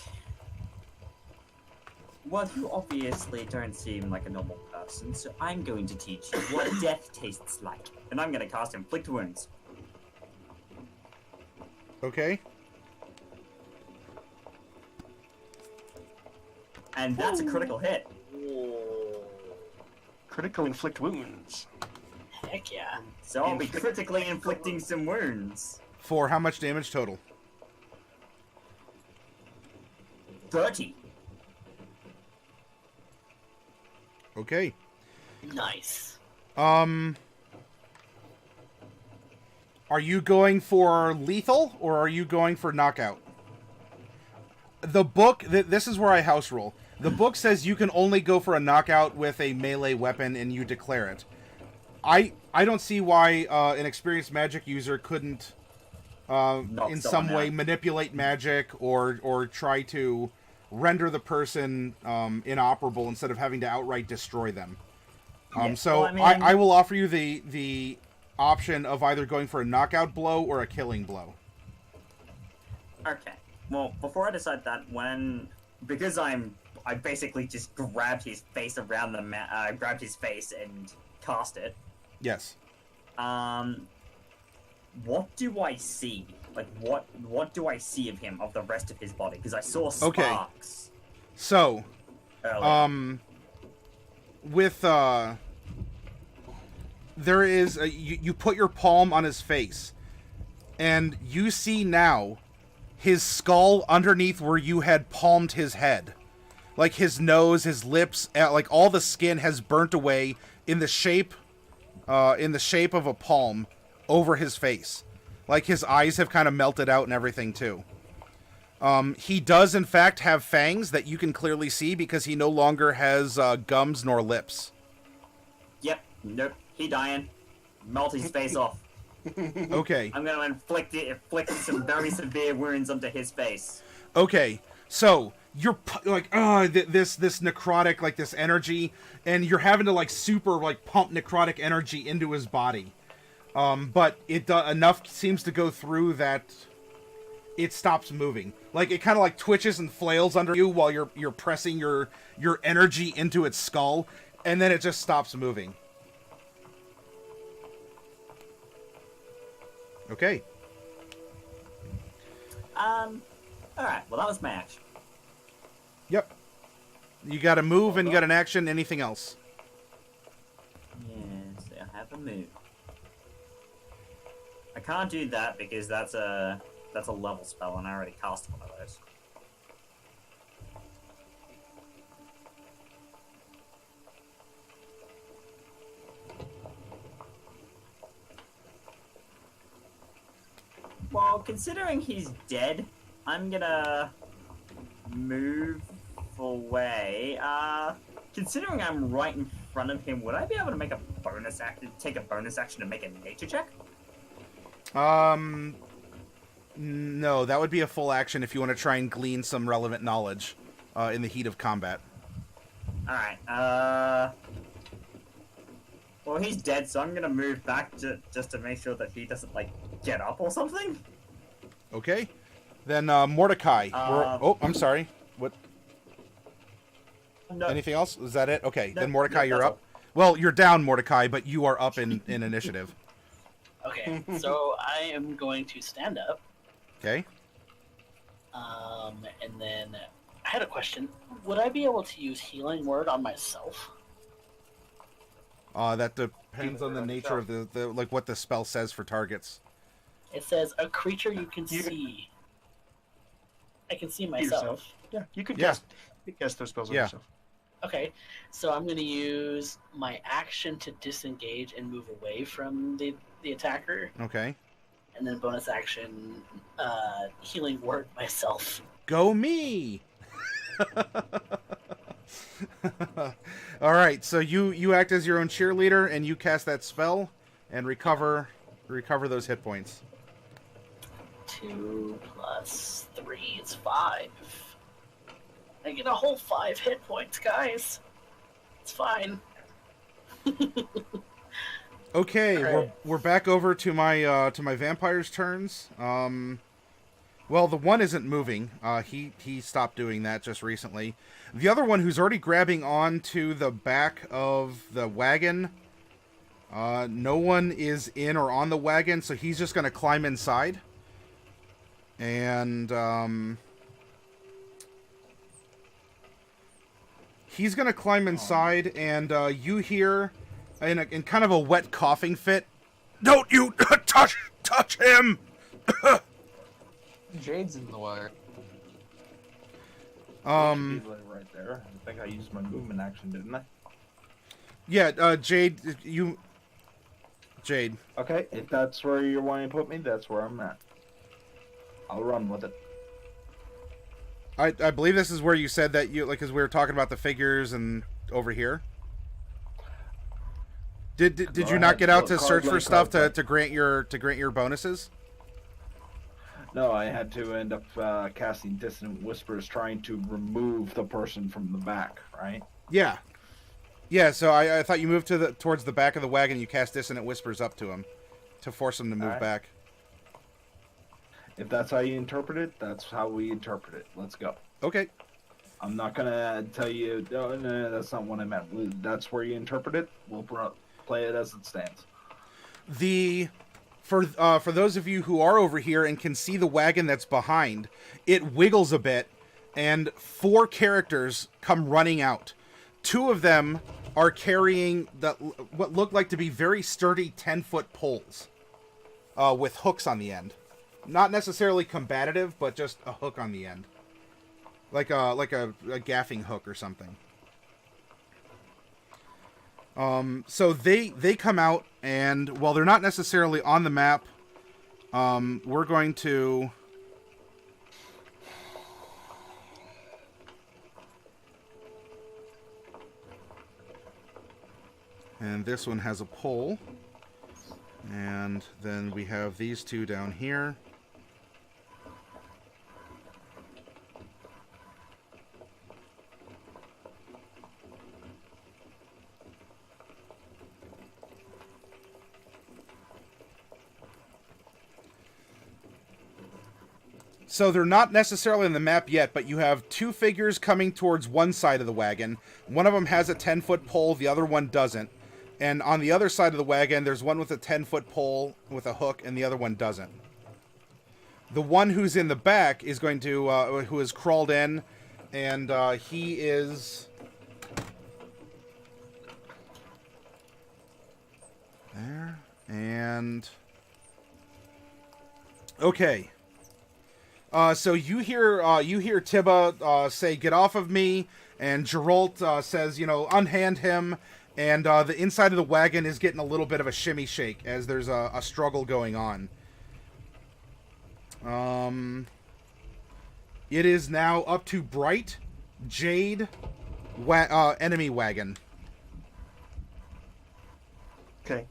Speaker 6: well, you obviously don't seem like a normal person, so I'm going to teach you what death tastes like. And I'm going to cast Inflict Wounds.
Speaker 1: Okay.
Speaker 6: And that's a critical hit.
Speaker 4: Critical inflict wounds.
Speaker 3: Heck yeah.
Speaker 6: So I'll be critically inflicting some wounds.
Speaker 1: For how much damage total?
Speaker 6: 30.
Speaker 1: Okay.
Speaker 3: Nice.
Speaker 1: Are you going for lethal, or are you going for knockout? The book, this is where I house roll. The book says you can only go for a knockout with a melee weapon, and you declare it. I don't see why an experienced magic user couldn't, in some way, manipulate magic or try to render the person inoperable instead of having to outright destroy them. So well, I mean, I will offer you the option of either going for a knockout blow or a killing blow.
Speaker 6: Okay. Well, before I decide that, because I basically just grabbed his face around the grabbed his face and cast it.
Speaker 1: Yes.
Speaker 6: What do I see? Like, what do I see of him, of the rest of his body? Because I saw sparks.
Speaker 1: Okay. So,
Speaker 6: earlier.
Speaker 1: With there is you put your palm on his face, and you see now his skull underneath where you had palmed his head. Like his nose, his lips, like all the skin has burnt away in the shape of a palm over his face. Like his eyes have kind of melted out and everything too. He does in fact have fangs that you can clearly see because he no longer has gums nor lips.
Speaker 6: Yep. Nope. He dying. Melt his face off.
Speaker 1: Okay.
Speaker 6: I'm gonna inflict some very severe wounds onto his face.
Speaker 1: Okay. So you're like, this necrotic, like this energy, and you're having to like super like pump necrotic energy into his body. But it enough seems to go through that it stops moving. Like it kind of like twitches and flails under you while you're pressing your energy into its skull, and then it just stops moving. Okay.
Speaker 6: Alright, well that was my action.
Speaker 1: Yep. You got a move and you got an action, anything else?
Speaker 6: Yes, I have a move. I can't do that because that's a level spell and I already cast one of those. Well, considering he's dead, I'm gonna move away. Considering I'm right in front of him, would I be able to make a bonus action, take a bonus action to make a nature check?
Speaker 1: No, that would be a full action if you want to try and glean some relevant knowledge in the heat of combat.
Speaker 6: Alright, well, he's dead, so I'm gonna move back just to make sure that he doesn't, like, get up or something.
Speaker 1: Okay. Then, Mordecai. Oh, I'm sorry. What?
Speaker 6: No,
Speaker 1: Anything else? Is that it? Okay,
Speaker 6: No,
Speaker 1: then Mordecai,
Speaker 6: no,
Speaker 1: you're
Speaker 6: that's
Speaker 1: up. Well, you're down, Mordecai, but you are up in initiative.
Speaker 3: Okay, so I am going to stand up.
Speaker 1: Okay.
Speaker 3: And then I had a question. Would I be able to use Healing Word on myself?
Speaker 1: That depends on the nature of the like what the spell says for targets.
Speaker 3: It says a creature you can see. I can see myself.
Speaker 4: Yourself. Yeah, you could
Speaker 1: Yeah.
Speaker 4: cast those spells on
Speaker 1: Yeah.
Speaker 4: yourself.
Speaker 3: Okay, so I'm going to use my action to disengage and move away from the attacker,
Speaker 1: Okay.
Speaker 3: and then bonus action, Healing Word myself.
Speaker 1: Go me! All right, so you act as your own cheerleader, and you cast that spell, and recover those hit points.
Speaker 3: 2 plus 3 is 5. I get a whole 5 hit points, guys. It's fine.
Speaker 1: Okay,
Speaker 3: Alright.
Speaker 1: we're back over to my vampire's turns. Well, the one isn't moving. He stopped doing that just recently. The other one, who's already grabbing on to the back of the wagon, no one is in or on the wagon, so he's just going to climb inside. And he's going to climb inside, and you hear, in kind of a wet coughing fit, "Don't you touch him!"
Speaker 7: Jade's in the wire.
Speaker 5: Right there. I think I used my movement action, didn't I?
Speaker 1: Yeah, Jade, Jade.
Speaker 5: Okay, if that's where you're wanting to put me, that's where I'm at. I'll run with it.
Speaker 1: I believe this is where you said that you, like, because we were talking about the figures and over here. Did you not get out to search for stuff to grant your bonuses?
Speaker 5: No, I had to end up casting Dissonant Whispers, trying to remove the person from the back, right?
Speaker 1: Yeah. Yeah, so I thought you moved towards the back of the wagon and you cast Dissonant Whispers up to him to force him to move
Speaker 5: Alright.
Speaker 1: back.
Speaker 5: If that's how you interpret it, that's how we interpret it. Let's go.
Speaker 1: Okay.
Speaker 5: I'm not gonna tell you, oh, no, that's not what I meant. That's where you interpret it. We'll play it as it stands.
Speaker 1: For those of you who are over here and can see the wagon that's behind, it wiggles a bit, and 4 characters come running out. 2 of them are carrying what look like to be very sturdy 10-foot poles with hooks on the end. Not necessarily combative, but just a hook on the end, like a gaffing hook or something. So they come out, and while they're not necessarily on the map, we're going to... And this one has a pole. And then we have these 2 down here. So they're not necessarily on the map yet, but you have 2 figures coming towards one side of the wagon. One of them has a 10-foot pole, the other one doesn't. And on the other side of the wagon, there's one with a 10-foot pole with a hook, and the other one doesn't. The one who's in the back is going to, who has crawled in, and he is... There. And... Okay. So you hear Tibba say, "Get off of me," and Geroff says, "Unhand him." And the inside of the wagon is getting a little bit of a shimmy shake as there's a struggle going on. It is now up to Bright, Jade, enemy wagon.
Speaker 4: Okay.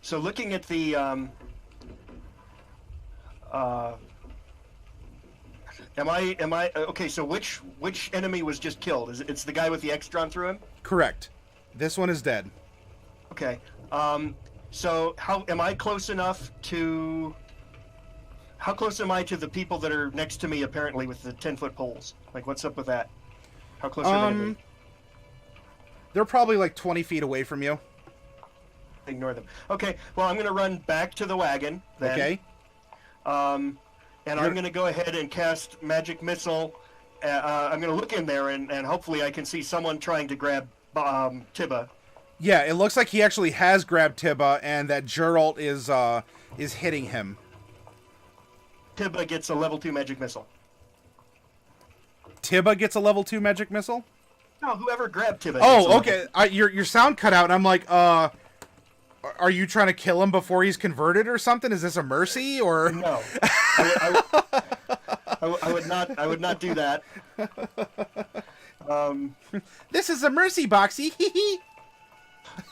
Speaker 4: So looking at the am I okay? So which enemy was just killed? It's the guy with the X drawn through him?
Speaker 1: Correct. This one is dead.
Speaker 4: Okay. So how am I close enough to? How close am I to the people that are next to me? Apparently, with the 10-foot poles. Like, what's up with that? How close are they to me?
Speaker 1: They're probably like 20 feet away from you.
Speaker 4: Ignore them. Okay. Well, I'm going to run back to the wagon. Then.
Speaker 1: Okay.
Speaker 4: And I'm going to go ahead and cast Magic Missile. I'm going to look in there, and hopefully I can see someone trying to grab Tibba.
Speaker 1: Yeah, it looks like he actually has grabbed Tibba, and that Geroff is hitting him.
Speaker 4: Tibba gets a level 2 Magic Missile.
Speaker 1: Tibba gets a level 2 magic missile?
Speaker 4: No, whoever grabbed Tibba.
Speaker 1: Oh, okay. Your sound cut out, and I'm like, are you trying to kill him before he's converted or something? Is this a mercy or?
Speaker 4: No, I would not do that.
Speaker 1: This is a mercy boxy.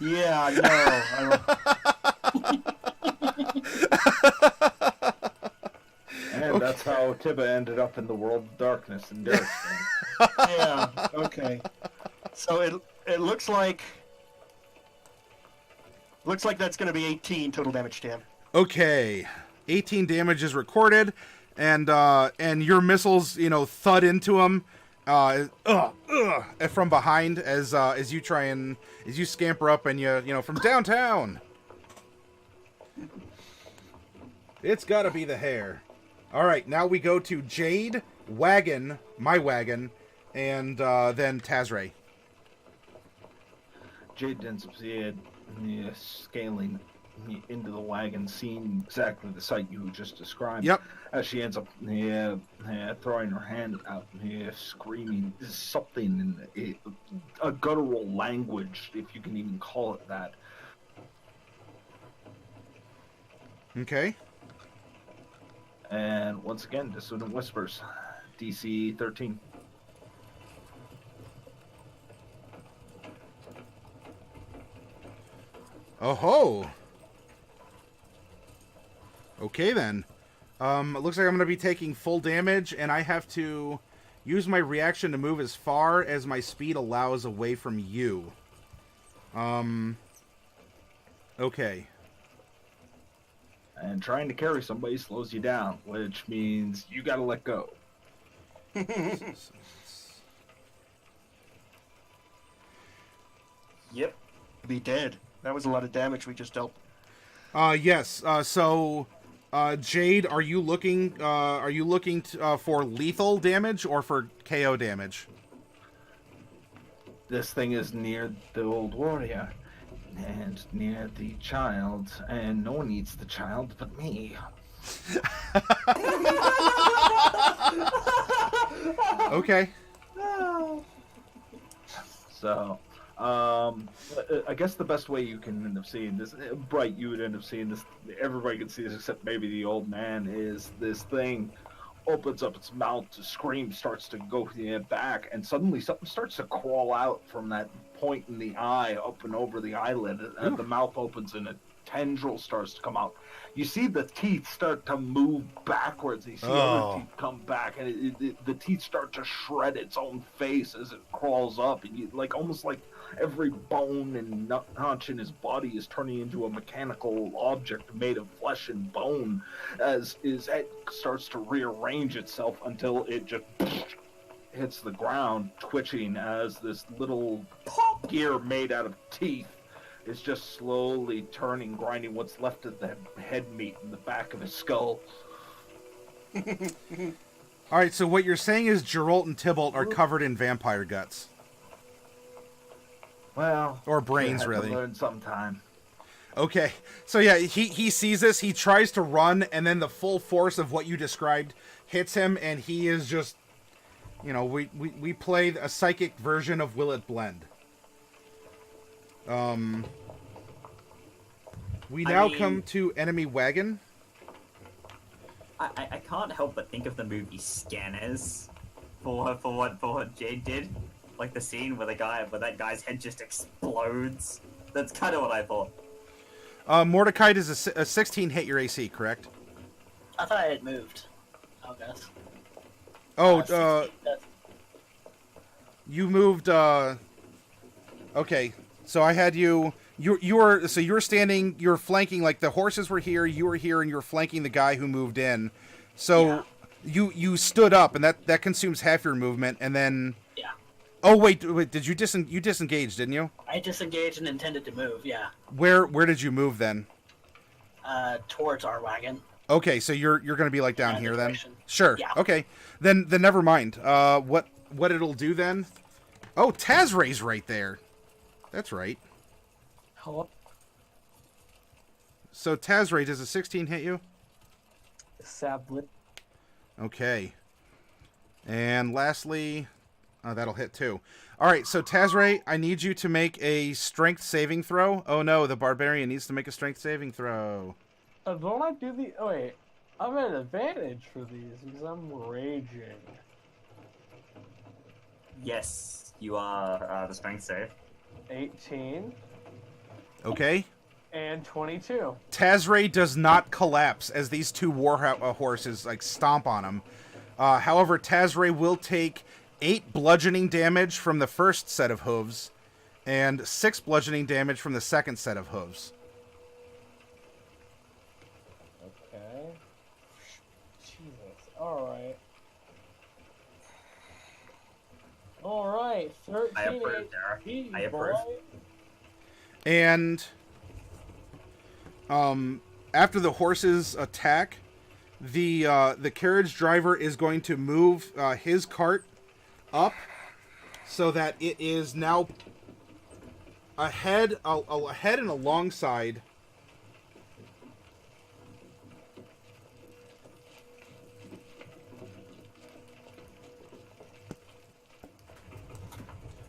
Speaker 4: Yeah, no.
Speaker 5: And that's how Tibba ended up in the world of darkness and Derek's
Speaker 4: Yeah. Okay. So it looks like that's going to be 18 total damage to him.
Speaker 1: Okay, 18 damage is recorded, and your missiles, thud into him, from behind as you scamper up and from downtown. It's got to be the hair. All right, now we go to Jade, wagon, my wagon, and then Tazray.
Speaker 5: Jade ends up scaling into the wagon, seeing exactly the sight you just described.
Speaker 1: Yep.
Speaker 5: As she ends up throwing her hand out, screaming something in a guttural language, if you can even call it that.
Speaker 1: Okay.
Speaker 5: And once again, Dissonant Whispers, DC 13.
Speaker 1: Oh ho. Okay then. It looks like I'm going to be taking full damage, and I have to use my reaction to move as far as my speed allows away from you. Okay.
Speaker 5: And trying to carry somebody slows you down, which means you gotta let go.
Speaker 6: Yep.
Speaker 4: Be dead. That was a lot of damage we just dealt.
Speaker 1: Yes. So, Jade, are you looking for lethal damage or for KO damage?
Speaker 5: This thing is near the old warrior and near the child, and no one needs the child but me.
Speaker 1: Okay.
Speaker 5: So, I guess the best way you can end up seeing this, Bright, you would end up seeing this, everybody can see this except maybe the old man, is this thing opens up its mouth to scream, starts to go back, and suddenly something starts to crawl out from that point in the eye up and over the eyelid, and the mouth opens and a tendril starts to come out. You see the teeth start to move backwards. You see other teeth come back, and the teeth start to shred its own face as it crawls up, and you almost like every bone and notch in his body is turning into a mechanical object made of flesh and bone, as his head starts to rearrange itself until it just hits the ground, twitching as this little gear made out of teeth is just slowly turning, grinding what's left of the head meat in the back of his skull.
Speaker 1: Alright, so what you're saying is Geroff and Tibba are covered in vampire guts.
Speaker 5: Well,
Speaker 1: or brains,
Speaker 5: you have
Speaker 1: really.
Speaker 5: to learn sometime.
Speaker 1: Okay, so yeah, he sees this, he tries to run, and then the full force of what you described hits him, and he is just, we play a psychic version of Will It Blend. We now come to enemy wagon.
Speaker 6: I can't help but think of the movie Scanners for what Jade did, like the scene where that guy's head just explodes. That's kind of what I thought.
Speaker 1: Mordecai does a 16 hit your AC, correct?
Speaker 3: I thought I had moved. I guess.
Speaker 1: Oh,
Speaker 3: 16,
Speaker 1: you moved. Okay, so I had you. You were standing. You were flanking. Like the horses were here. You were here, and you were flanking the guy who moved in. So you stood up, and that consumes half your movement, and then.
Speaker 3: Yeah.
Speaker 1: Oh wait! Did you you disengaged? Didn't you?
Speaker 3: I disengaged and intended to move. Yeah.
Speaker 1: Where did you move then?
Speaker 3: Towards our wagon.
Speaker 1: Okay, so you're gonna be like down
Speaker 3: Yeah,
Speaker 1: here
Speaker 3: the
Speaker 1: then.
Speaker 3: direction.
Speaker 1: Sure.
Speaker 3: Yeah.
Speaker 1: Okay. Then never mind. What it'll do then? Oh, Tazray's right there. That's right.
Speaker 2: Hello?
Speaker 1: So Tazray, does a 16 hit you?
Speaker 2: Sadly.
Speaker 1: Okay. And lastly, that'll hit too. All right, so Tazray, I need you to make a strength saving throw. Oh no, the barbarian needs to make a strength saving throw.
Speaker 2: Don't I do the... Oh, wait. I'm at an advantage for these because I'm raging.
Speaker 6: Yes, you are the strength save.
Speaker 2: 18
Speaker 1: Okay.
Speaker 2: and 22.
Speaker 1: Tazray does not collapse as these two war horses like stomp on him. However, Tazray will take 8 bludgeoning damage from the first set of hooves and 6 bludgeoning damage from the second set of hooves.
Speaker 2: Okay. Jesus. Alright. Alright. 13
Speaker 6: I approve, Derek.
Speaker 2: HP,
Speaker 6: I approve.
Speaker 2: boy.
Speaker 1: And after the horses attack, the carriage driver is going to move his cart up so that it is now ahead and alongside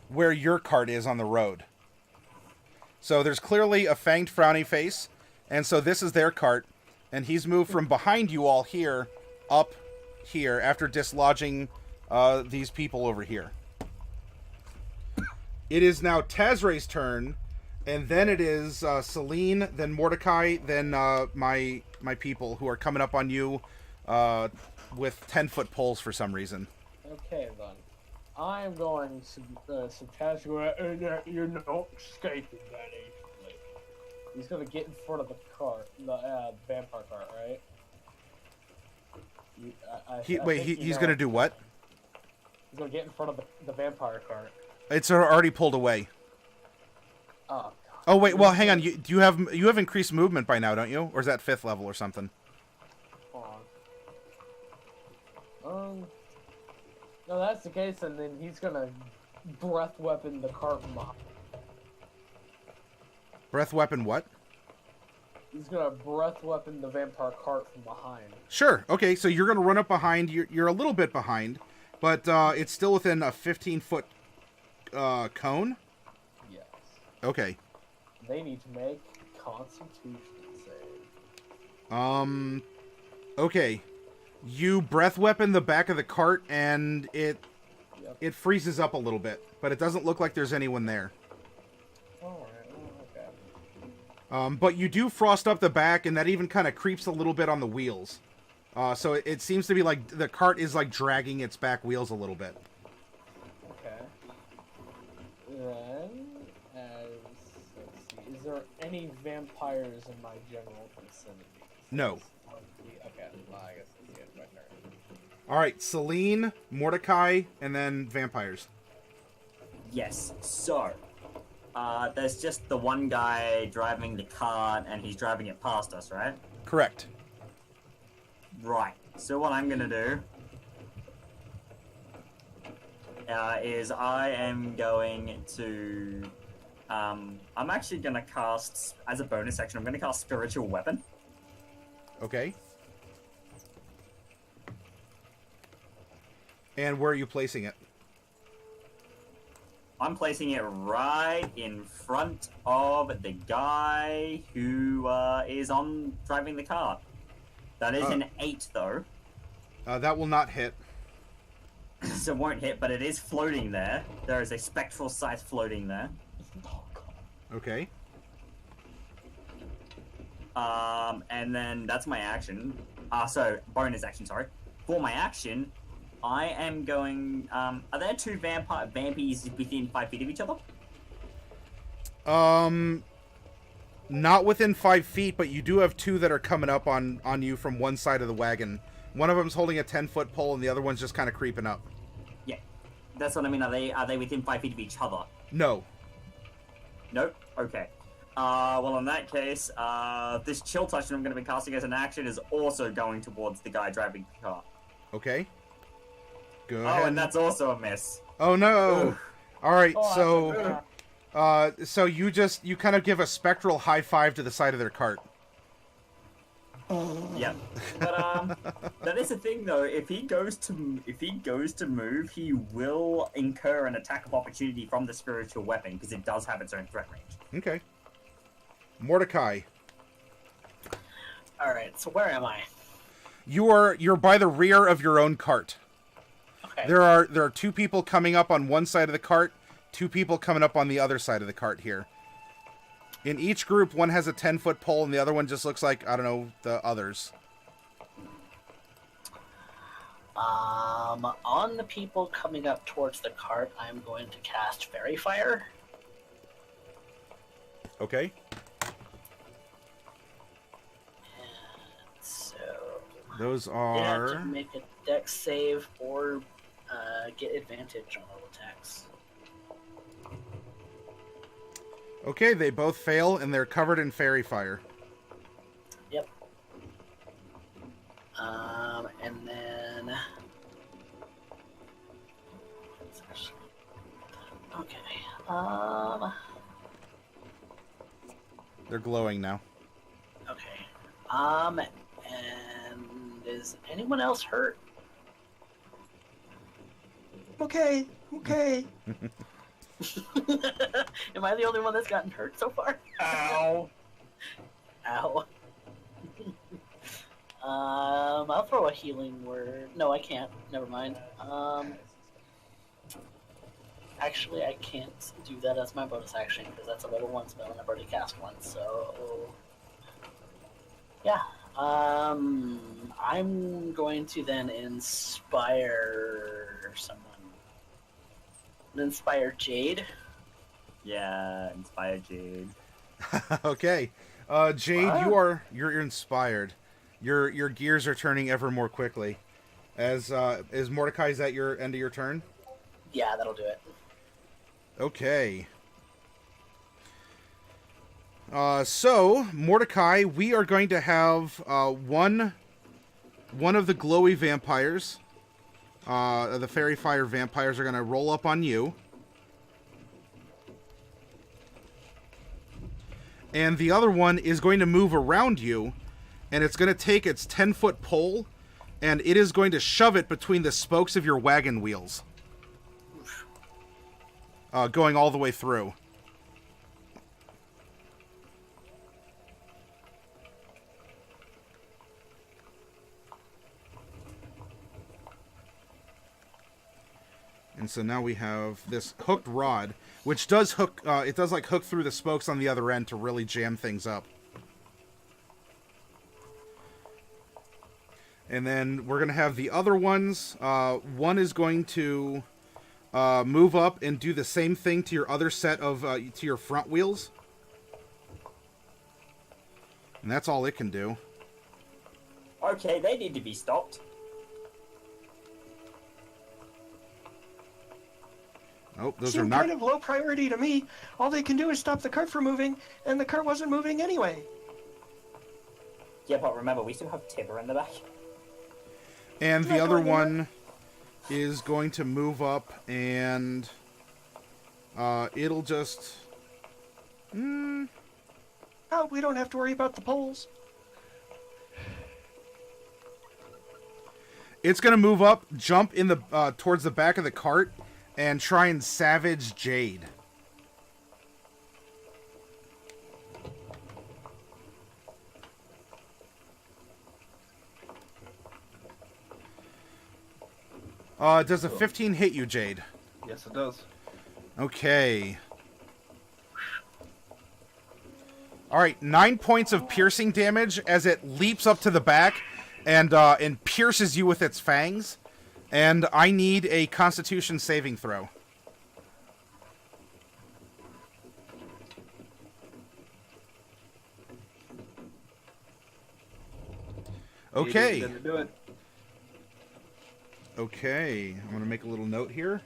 Speaker 1: where your cart is on the road. So there's clearly a fanged frowny face, and so this is their cart, and he's moved from behind you all here up here after dislodging these people over here. It is now Tazray's turn, and then it is Celine, then Mordecai, then my people who are coming up on you with 10-foot poles for some reason.
Speaker 2: Okay, then. I am going to Tazra, you're not escaping that easily. He's gonna get in front of the cart, the vampire cart, right?
Speaker 1: He's gonna do what?
Speaker 2: He's gonna get in front of the vampire cart.
Speaker 1: It's already pulled away.
Speaker 2: Oh, God.
Speaker 1: Oh wait, well hang on. You have increased movement by now, don't you? Or is that 5th level or something?
Speaker 2: Hold on. No, that's the case, and then he's gonna breath weapon the cart from behind.
Speaker 1: Breath weapon what?
Speaker 2: He's gonna breath weapon the vampire cart from behind.
Speaker 1: Sure. Okay, so you're gonna run up behind. You're a little bit behind, but it's still within a 15-foot cone.
Speaker 2: Yes.
Speaker 1: Okay.
Speaker 2: They need to make Constitution save.
Speaker 1: Okay. You breath weapon the back of the cart, and it freezes up a little bit, but it doesn't look like there's anyone there.
Speaker 2: Alright, okay.
Speaker 1: But you do frost up the back, and that even kind of creeps a little bit on the wheels. So it seems to be like the cart is like dragging its back wheels a little bit.
Speaker 2: Okay. Then, let's see, is there any vampires in my general vicinity?
Speaker 1: No.
Speaker 2: Okay, well, I guess it's the end of my turn.
Speaker 1: All right, Celine, Mordecai, and then vampires.
Speaker 6: Yes, so there's just the one guy driving the cart, and he's driving it past us, right?
Speaker 1: Correct.
Speaker 6: Right. So what I'm gonna do is I am going to I'm actually gonna cast, as a bonus action, I'm gonna cast Spiritual Weapon.
Speaker 1: Okay. And where are you placing it?
Speaker 6: I'm placing it right in front of the guy who is driving the cart. That is an 8, though.
Speaker 1: That will not hit.
Speaker 6: So it won't hit, but it is floating there. There is a spectral sight floating there.
Speaker 1: Okay.
Speaker 6: And then that's my action. So, bonus action, sorry. For my action, I am going... are there two vampires within 5 feet of each other?
Speaker 1: Not within 5 feet, but you do have two that are coming up on you from one side of the wagon. One of them's holding a 10-foot pole, and the other one's just kind of creeping up.
Speaker 6: Yeah, that's what I mean. Are they within 5 feet of each other?
Speaker 1: No.
Speaker 6: Nope. Okay. Well, in that case, this chill touch that I'm going to be casting as an action is also going towards the guy driving the car.
Speaker 1: Okay. Go
Speaker 6: Oh,
Speaker 1: ahead.
Speaker 6: and that's also a miss.
Speaker 1: Oh no!
Speaker 6: Oof.
Speaker 1: All right,
Speaker 2: Oh,
Speaker 1: so so you kind of give a spectral high five to the side of their cart.
Speaker 6: Yep. But that is the thing though. If he goes to move, he will incur an attack of opportunity from the spiritual weapon because it does have its own threat range.
Speaker 1: Okay. Mordecai,
Speaker 3: All right. So where am I?
Speaker 1: you're by the rear of your own cart.
Speaker 3: Okay.
Speaker 1: There are two people coming up on one side of the cart, two people coming up on the other side of the cart here. In each group, one has a 10-foot pole, and the other one just looks like, I don't know, the others.
Speaker 3: On the people coming up towards the cart, I'm going to cast Fairy Fire.
Speaker 1: Okay.
Speaker 3: And so
Speaker 1: Those
Speaker 3: they have to
Speaker 1: are...
Speaker 3: make a dex save or get advantage on all attacks.
Speaker 1: Okay, they both fail, and they're covered in fairy fire.
Speaker 3: Yep. And then... Okay.
Speaker 1: They're glowing now.
Speaker 3: Okay. And is anyone else hurt?
Speaker 4: Okay.
Speaker 3: Am I the only one that's gotten hurt so far?
Speaker 2: Ow.
Speaker 3: Ow. I'll throw a healing word. No, I can't. Never mind. Actually, I can't do that as my bonus action because that's a level 1 spell and I've already cast one. So, yeah. I'm going to then inspire someone. Inspire Jade.
Speaker 6: Yeah, inspire Jade.
Speaker 1: Okay. Jade,
Speaker 3: What?
Speaker 1: you're inspired. Your gears are turning ever more quickly. As is Mordecai, is that your end of your turn?
Speaker 3: Yeah, that'll do it.
Speaker 1: Okay. So Mordecai, we are going to have one of the glowy vampires, the fairy fire vampires, are going to roll up on you, and the other one is going to move around you, and it's going to take its 10-foot pole, and it is going to shove it between the spokes of your wagon wheels, going all the way through. And so now we have this hooked rod, which does hook, it does like hook through the spokes on the other end to really jam things up. And then we're going to have the other ones. One is going to move up and do the same thing to your other set of, to your front wheels. And that's all it can do.
Speaker 6: Okay, they need to be stopped.
Speaker 1: Oh, those
Speaker 4: Seemed
Speaker 1: are not...
Speaker 4: kind of low priority to me. All they can do is stop the cart from moving, and the cart wasn't moving anyway.
Speaker 6: Yeah, but remember, we still have Tibba in the back.
Speaker 1: And the
Speaker 4: Not
Speaker 1: other
Speaker 4: going anywhere.
Speaker 1: one is going to move up, and it'll just...
Speaker 4: Oh, we don't have to worry about the poles.
Speaker 1: It's going to move up, jump in the towards the back of the cart, and try and savage Jade. Does a 15 hit you, Jade?
Speaker 5: Yes, it does.
Speaker 1: Okay. Alright, 9 points of piercing damage as it leaps up to the back and pierces you with its fangs. And I need a Constitution saving throw. Okay.
Speaker 5: Didn't do it.
Speaker 1: Okay. I'm going to make a little note here.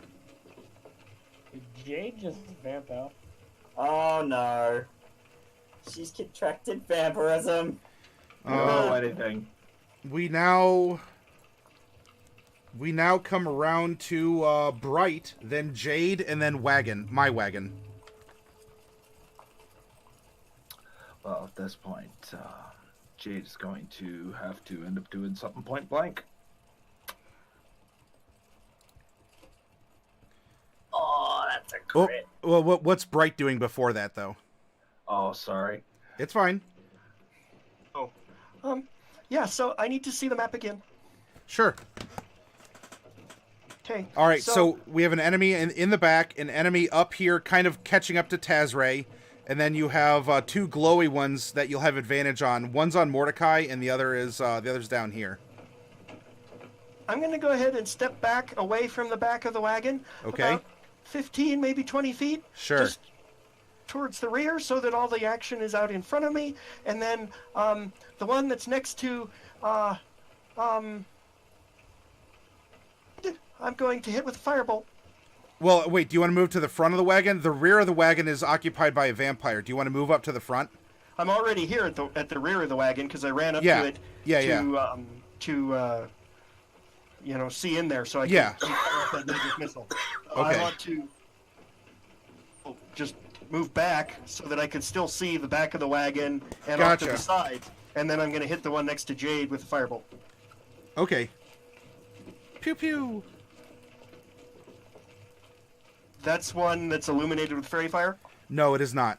Speaker 2: Did Jade just vamp out?
Speaker 6: Oh no. She's contracted vampirism.
Speaker 5: Oh, anything.
Speaker 1: We now come around to Bright, then Jade, and then Wagon. My Wagon.
Speaker 5: Well, at this point, Jade's going to have to end up doing something point blank.
Speaker 3: Oh, that's a
Speaker 1: Oh,
Speaker 3: crit.
Speaker 1: well, what's Bright doing before that, though?
Speaker 5: Oh, sorry.
Speaker 1: It's fine.
Speaker 4: Yeah, so I need to see the map again.
Speaker 1: Sure.
Speaker 4: Okay.
Speaker 1: All right, so we have an enemy in the back, an enemy up here kind of catching up to Tazray, and then you have two glowy ones that you'll have advantage on. One's on Mordecai, and the other's down here.
Speaker 4: I'm going to go ahead and step back away from the back of the wagon.
Speaker 1: Okay.
Speaker 4: About 15, maybe 20 feet.
Speaker 1: Sure.
Speaker 4: Just towards the rear so that all the action is out in front of me. And then the one that's next to... I'm going to hit with a firebolt.
Speaker 1: Well, wait, do you want to move to the front of the wagon? The rear of the wagon is occupied by a vampire. Do you want to move up to the front?
Speaker 4: I'm already here at the rear of the wagon because I ran up
Speaker 1: Yeah.
Speaker 4: to it to see in there so I can fire off that magic missile.
Speaker 1: Okay.
Speaker 4: I want to just move back so that I can still see the back of the wagon and off to
Speaker 1: Gotcha.
Speaker 4: the side, and then I'm going to hit the one next to Jade with the firebolt.
Speaker 1: Okay. Pew pew.
Speaker 4: That's one that's illuminated with fairy fire?
Speaker 1: No, it is not.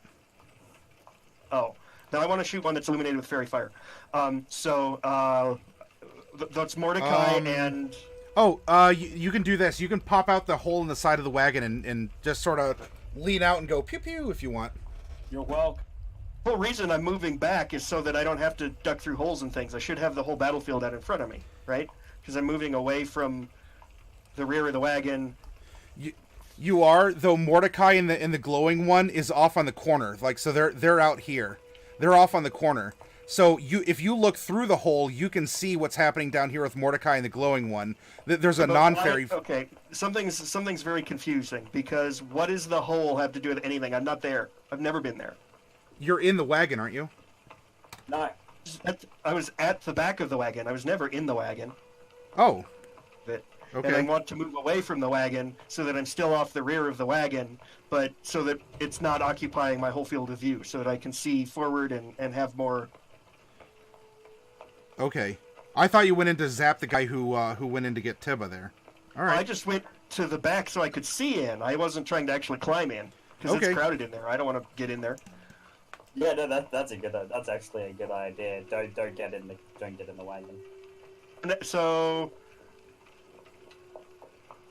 Speaker 4: Oh. Then I want to shoot one that's illuminated with fairy fire. That's Mordecai and...
Speaker 1: Oh, you can do this. You can pop out the hole in the side of the wagon and just sort of lean out and go pew pew if you want.
Speaker 2: You're welcome.
Speaker 4: The whole reason I'm moving back is so that I don't have to duck through holes and things. I should have the whole battlefield out in front of me, right? Because I'm moving away from the rear of the wagon.
Speaker 1: You are, though Mordecai and the glowing one is off on the corner. Like, so they're out here. They're off on the corner. So if you look through the hole, you can see what's happening down here with Mordecai and the glowing one. There's a non-fairy...
Speaker 4: Okay, something's very confusing, because what does the hole have to do with anything? I'm not there. I've never been there.
Speaker 1: You're in the wagon, aren't you?
Speaker 6: No.
Speaker 4: I was at the back of the wagon. I was never in the wagon.
Speaker 1: Oh.
Speaker 4: But,
Speaker 1: Okay.
Speaker 4: And I want to move away from the wagon so that I'm still off the rear of the wagon, but so that it's not occupying my whole field of view, so that I can see forward and have more...
Speaker 1: Okay. I thought you went in to zap the guy who went in to get Tibba there. All right.
Speaker 4: I just went to the back so I could see in. I wasn't trying to actually climb in, because
Speaker 1: Okay.
Speaker 4: it's crowded in there. I don't want to get in there.
Speaker 6: Yeah, no, that's actually a good idea. Don't get in the wagon.
Speaker 4: So...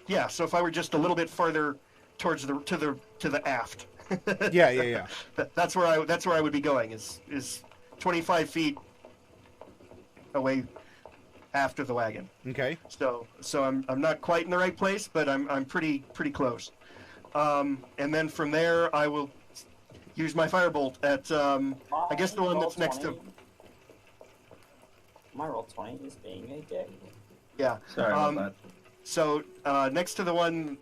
Speaker 4: Yeah, so if I were just a little bit farther towards to the aft.
Speaker 1: Yeah.
Speaker 4: That's where I would be going. Is 25 feet away after the wagon.
Speaker 1: Okay.
Speaker 4: So I'm not quite in the right place, but I'm pretty close. And then from there I will use my firebolt at I guess the one that's next to.
Speaker 6: My roll 20 is being a dick.
Speaker 4: Yeah.
Speaker 5: Sorry about that.
Speaker 4: So next to the one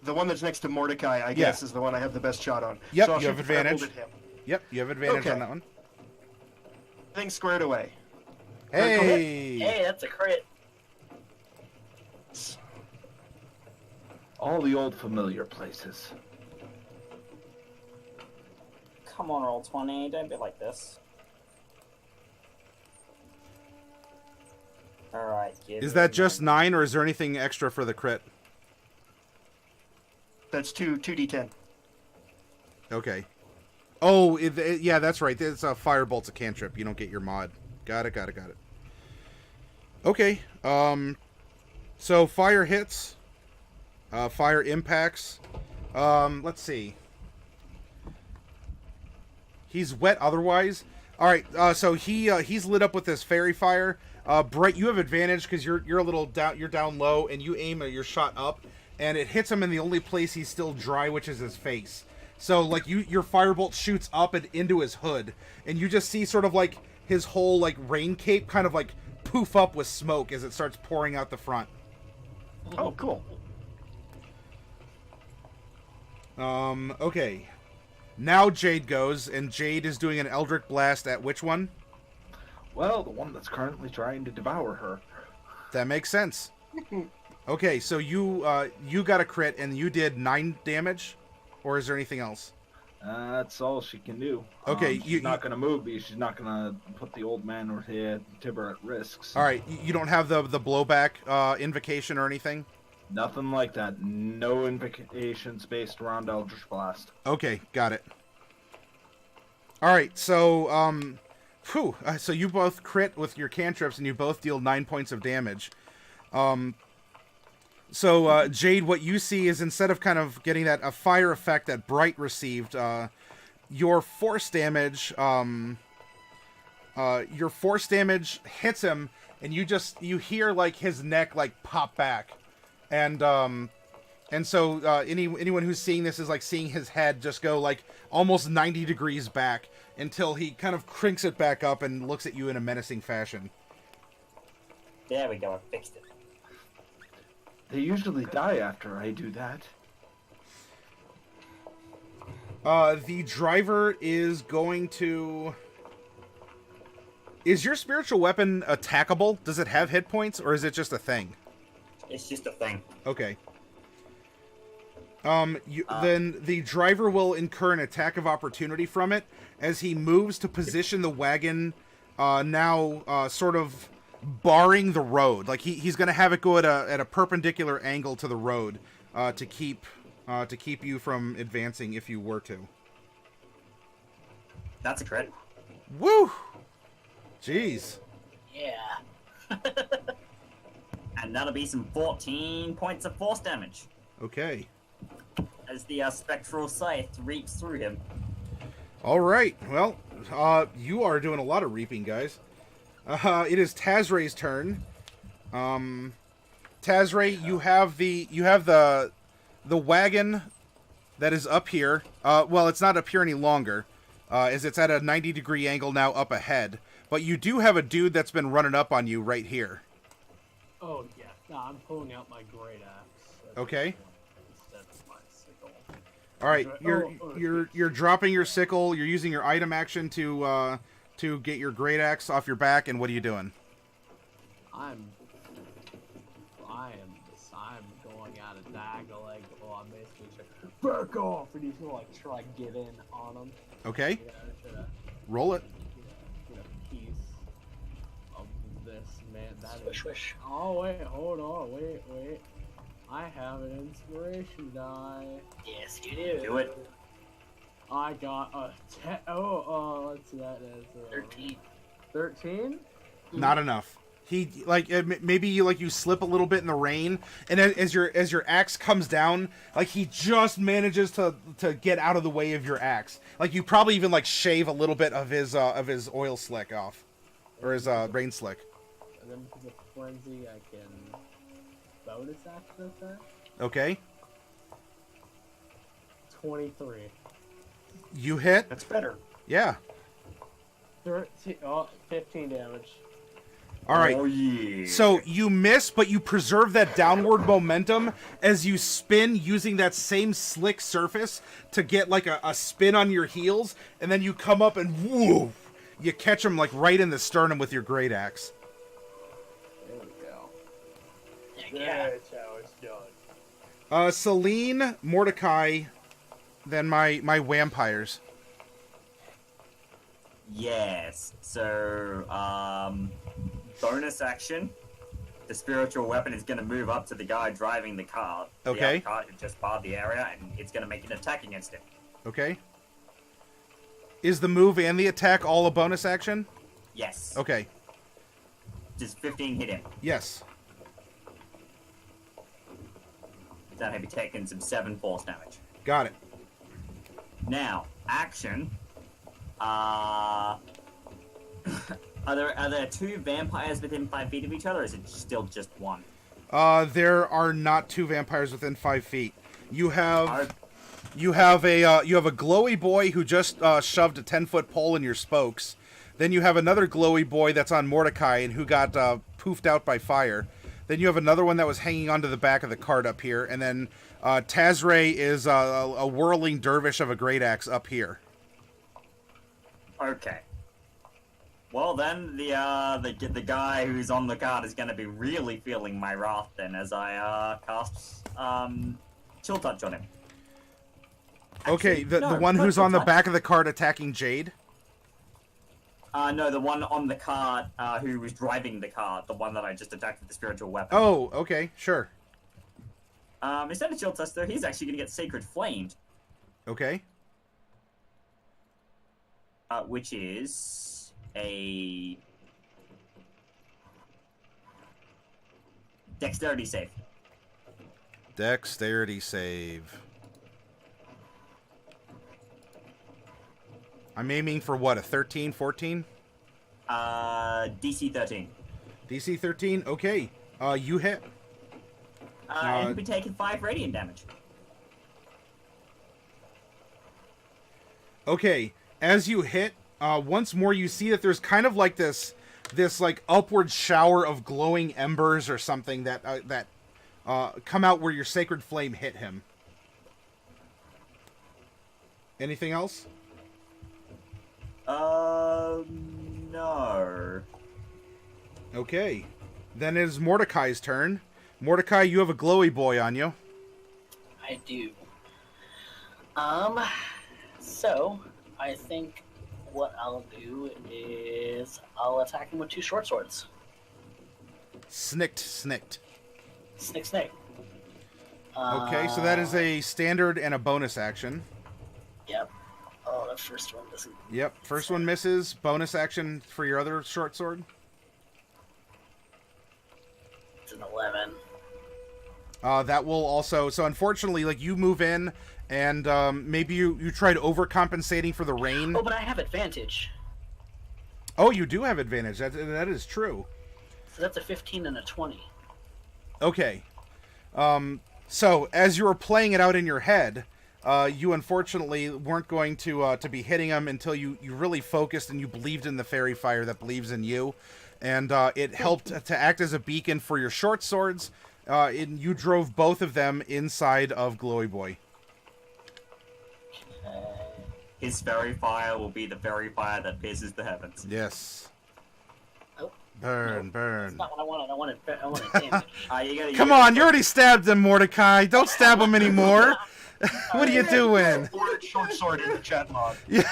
Speaker 4: that's next to Mordecai, I guess, is the one I have the best shot on.
Speaker 1: Yep,
Speaker 4: so I'll
Speaker 1: you have
Speaker 4: shoot the firebolt
Speaker 1: advantage.
Speaker 4: at him.
Speaker 1: Yep, you have advantage
Speaker 4: Okay.
Speaker 1: on that one.
Speaker 4: Thing squared away.
Speaker 1: Hey!
Speaker 3: Hey, that's a crit.
Speaker 5: All the old familiar places.
Speaker 6: Come on, roll 20. Don't be like this. Alright,
Speaker 1: Is that just 9, or is there anything extra for the crit?
Speaker 4: That's 2d10.
Speaker 1: Okay. Oh, yeah, that's right. It's a Firebolt's a cantrip. You don't get your mod. Got it. Okay. So fire hits, fire impacts. Let's see. He's wet otherwise. All right. So he's lit up with this fairy fire. Bright, you have advantage because you're a little down. You're down low, and you aim your shot up, and it hits him in the only place he's still dry, which is his face. So like your firebolt shoots up and into his hood, and you just see sort of like his whole like rain cape kind of like poof up with smoke as it starts pouring out the front.
Speaker 4: Oh, cool.
Speaker 1: Okay. Now Jade goes, and Jade is doing an Eldritch Blast at which one?
Speaker 5: Well, the one that's currently trying to devour her.
Speaker 1: That makes sense. Okay, so you got a crit, and you did 9 damage, or is there anything else?
Speaker 5: That's all she can do.
Speaker 1: Okay,
Speaker 5: she's not going to move because she's not going to put the old man or Tibber at risk. So.
Speaker 1: All right, you don't have the blowback invocation or anything?
Speaker 5: Nothing like that. No invocations based around Eldritch Blast.
Speaker 1: Okay, got it. All right, so so you both crit with your cantrips, and you both deal 9 points of damage. So Jade, what you see is instead of kind of getting a fire effect that Bright received, your force damage hits him, and you hear like his neck like pop back. And so anyone who's seeing this is like seeing his head just go like almost 90 degrees back until he kind of crinks it back up and looks at you in a menacing fashion.
Speaker 6: There we go, I fixed it.
Speaker 5: They usually die after I do that.
Speaker 1: The driver is going to... Is your spiritual weapon attackable? Does it have hit points, or is it just a thing?
Speaker 6: It's just a thing.
Speaker 1: Okay. Then the driver will incur an attack of opportunity from it as he moves to position the wagon now sort of barring the road. Like he's going to have it go at a perpendicular angle to the road to keep you from advancing if you were to.
Speaker 6: That's a crit.
Speaker 1: Woo! Jeez.
Speaker 3: Yeah.
Speaker 6: And that'll be some 14 points of force damage.
Speaker 1: Okay.
Speaker 6: As the spectral scythe reaps through him.
Speaker 1: All right. Well, you are doing a lot of reaping, guys. It is Tazray's turn. Tazray, you have the wagon that is up here. Well, it's not up here any longer, as it's at a 90-degree angle now up ahead. But you do have a dude that's been running up on you right here.
Speaker 7: Oh, yeah. No, I'm pulling out my great axe.
Speaker 1: Okay.
Speaker 7: Instead of my sickle.
Speaker 1: All right, you're dropping your sickle. You're using your item action to get your great axe off your back. And what are you doing?
Speaker 7: I'm going out of diagonal leg. Well, I'm basically trying to back off, and he's gonna like try to get in on him.
Speaker 1: Okay.
Speaker 7: You know,
Speaker 1: Roll it.
Speaker 7: get a piece of this man. That
Speaker 3: Swish,
Speaker 7: is.
Speaker 3: swish.
Speaker 7: Oh wait, hold on, wait. I have an inspiration die.
Speaker 3: Yes, you do.
Speaker 6: Do it.
Speaker 7: I got a 10. Let's see, that is
Speaker 3: 13.
Speaker 7: 13.
Speaker 1: Not enough. He like maybe you slip a little bit in the rain, and then as your axe comes down, like he just manages to get out of the way of your axe. Like you probably even like shave a little bit of his oil slick off, or his rain slick.
Speaker 7: And then because of frenzy, I can bonus action attack.
Speaker 1: Okay.
Speaker 7: 23.
Speaker 1: You hit.
Speaker 4: That's better.
Speaker 1: Yeah.
Speaker 7: 15 damage.
Speaker 1: All right.
Speaker 6: Oh, yeah.
Speaker 1: So you miss, but you preserve that downward momentum as you spin using that same slick surface to get like a spin on your heels, and then you come up and woo, you catch him like right in the sternum with your great axe.
Speaker 7: There we go.
Speaker 3: Yeah.
Speaker 7: That's how it's done.
Speaker 1: Celine, Mordecai, then my vampires.
Speaker 6: Yes. So, bonus action. The spiritual weapon is going to move up to the guy driving the car.
Speaker 1: Okay.
Speaker 6: The car just barred the area, and it's going to make an attack against him.
Speaker 1: Okay. Is the move and the attack all a bonus action?
Speaker 6: Yes.
Speaker 1: Okay.
Speaker 6: Does 15 hit him?
Speaker 1: Yes.
Speaker 6: Then he'll be taking some 7 force damage.
Speaker 1: Got it.
Speaker 6: Now, action. Are there 2 vampires within 5 feet of each other, or is it still just 1?
Speaker 1: There are not 2 vampires within 5 feet. You have a glowy boy who just shoved a 10-foot pole in your spokes. Then you have another glowy boy that's on Mordecai and who got poofed out by fire. Then you have another one that was hanging onto the back of the cart up here, and then Tazray is a whirling dervish of a great axe up here.
Speaker 6: Okay. Well then, the guy who's on the cart is going to be really feeling my wrath then as I cast Chill Touch on him.
Speaker 1: Okay,
Speaker 6: Actually,
Speaker 1: the one who's on the back of the cart attacking Jade?
Speaker 6: No, the one on the cart who was driving the cart, the one that I just attacked with the spiritual weapon.
Speaker 1: Oh, okay, sure.
Speaker 6: Instead of Chill Touch though, he's actually going to get Sacred Flamed.
Speaker 1: Okay.
Speaker 6: Which is a dexterity save.
Speaker 1: Dexterity save. I'm aiming for what, a 13, 14?
Speaker 6: DC 13.
Speaker 1: DC 13? Okay. You hit.
Speaker 6: And he'll be taking 5 radiant damage.
Speaker 1: Okay. As you hit, once more you see that there's kind of like this like upward shower of glowing embers or something that come out where your sacred flame hit him. Anything else?
Speaker 6: No.
Speaker 1: Okay. Then it is Mordecai's turn. Mordecai, you have a glowy boy on you.
Speaker 3: I do. So I think what I'll do is I'll attack him with 2 short swords.
Speaker 1: Snicked.
Speaker 3: Snick.
Speaker 1: Okay, so that is a standard and a bonus action.
Speaker 3: Yep. Oh, the first one doesn't.
Speaker 1: Yep, first one misses. Bonus action for your other short sword.
Speaker 3: It's an 11.
Speaker 1: That will also... So unfortunately, like, you move in, and maybe you tried overcompensating for the rain.
Speaker 3: Oh, but I have advantage.
Speaker 1: Oh, you do have advantage. That is true.
Speaker 3: So that's a 15 and a 20.
Speaker 1: Okay. So, as you were playing it out in your head, you unfortunately weren't going to be hitting him until you really focused and you believed in the fairy fire that believes in you. And it helped to act as a beacon for your short swords. And you drove both of them inside of Glowy Boy.
Speaker 6: His fairy fire will be the fairy fire that pierces the heavens.
Speaker 1: Yes.
Speaker 3: Oh.
Speaker 1: Burn,
Speaker 3: No,
Speaker 1: burn.
Speaker 3: That's not what I wanted. I wanted damage.
Speaker 1: Come on, you already stabbed him, Mordecai. Don't stab him anymore. What are you doing?
Speaker 4: Short sword in the chat log.
Speaker 1: Yeah.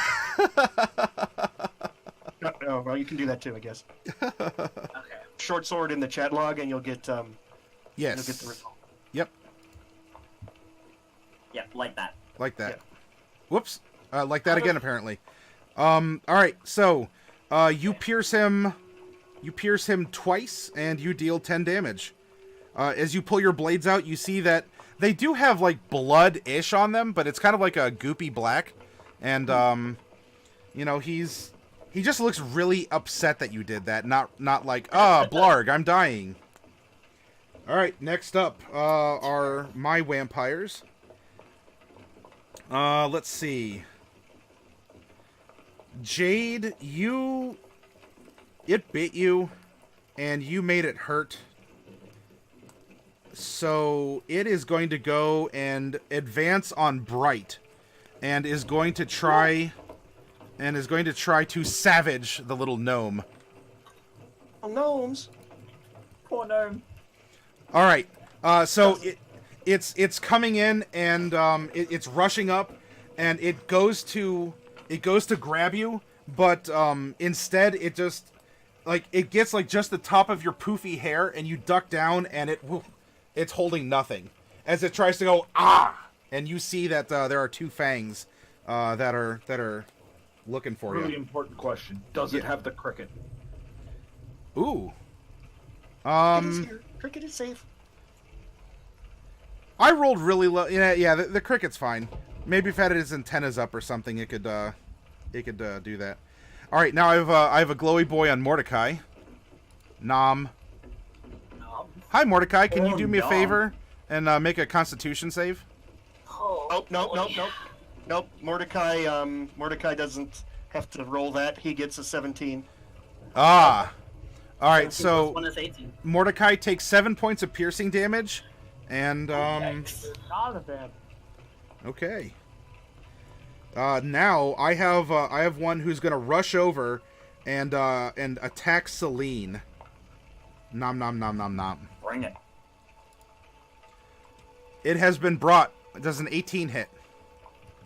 Speaker 4: Oh, well, you can do that too, I guess.
Speaker 3: Okay.
Speaker 4: Short sword in the chat log, and you'll get
Speaker 1: Yes.
Speaker 4: you'll get the result.
Speaker 1: Yep.
Speaker 6: Yep, like that.
Speaker 1: Like that.
Speaker 4: Yeah.
Speaker 1: Whoops. Like that again, apparently. All right. So, you pierce him. You pierce him twice, and you deal 10 damage. As you pull your blades out, you see that they do have like blood-ish on them, but it's kind of like a goopy black. And you know, he just looks really upset that you did that. Not like, blarg, I'm dying. All right. Next up are my vampires. Let's see. Jade, it bit you, and you made it hurt. So it is going to go and advance on Bright, and is going to try to savage the little gnome.
Speaker 4: Oh, gnomes.
Speaker 6: Poor gnome.
Speaker 1: All right. So it's coming in, and it's rushing up, and it goes to grab you, but instead it just it gets like just the top of your poofy hair, and you duck down, and it's holding nothing as it tries to go and you see that there are 2 fangs that are looking for
Speaker 5: Really
Speaker 1: you.
Speaker 5: important question. Does it have the cricket?
Speaker 1: Ooh.
Speaker 4: Cricket is here. Cricket is safe.
Speaker 1: I rolled really low. Yeah, the cricket's fine. Maybe if it had its antennas up or something, it could do that. All right, now I have a glowy boy on Mordecai. Nom.
Speaker 3: No.
Speaker 1: Hi, Mordecai. Can you
Speaker 6: Oh,
Speaker 1: do me a
Speaker 6: Nom.
Speaker 1: favor and make a Constitution save?
Speaker 3: Oh,
Speaker 4: Nope. Mordecai doesn't have to roll that. He gets a 17.
Speaker 1: Ah. All right,
Speaker 3: 17 plus
Speaker 1: so
Speaker 3: 1 is 18.
Speaker 1: Mordecai takes 7 points of piercing damage, and
Speaker 3: Yikes.
Speaker 7: Not a bad.
Speaker 1: okay. Now I have one who's gonna rush over and attack Celine. Nom nom nom nom nom.
Speaker 6: Bring it.
Speaker 1: It has been brought. Does an 18 hit?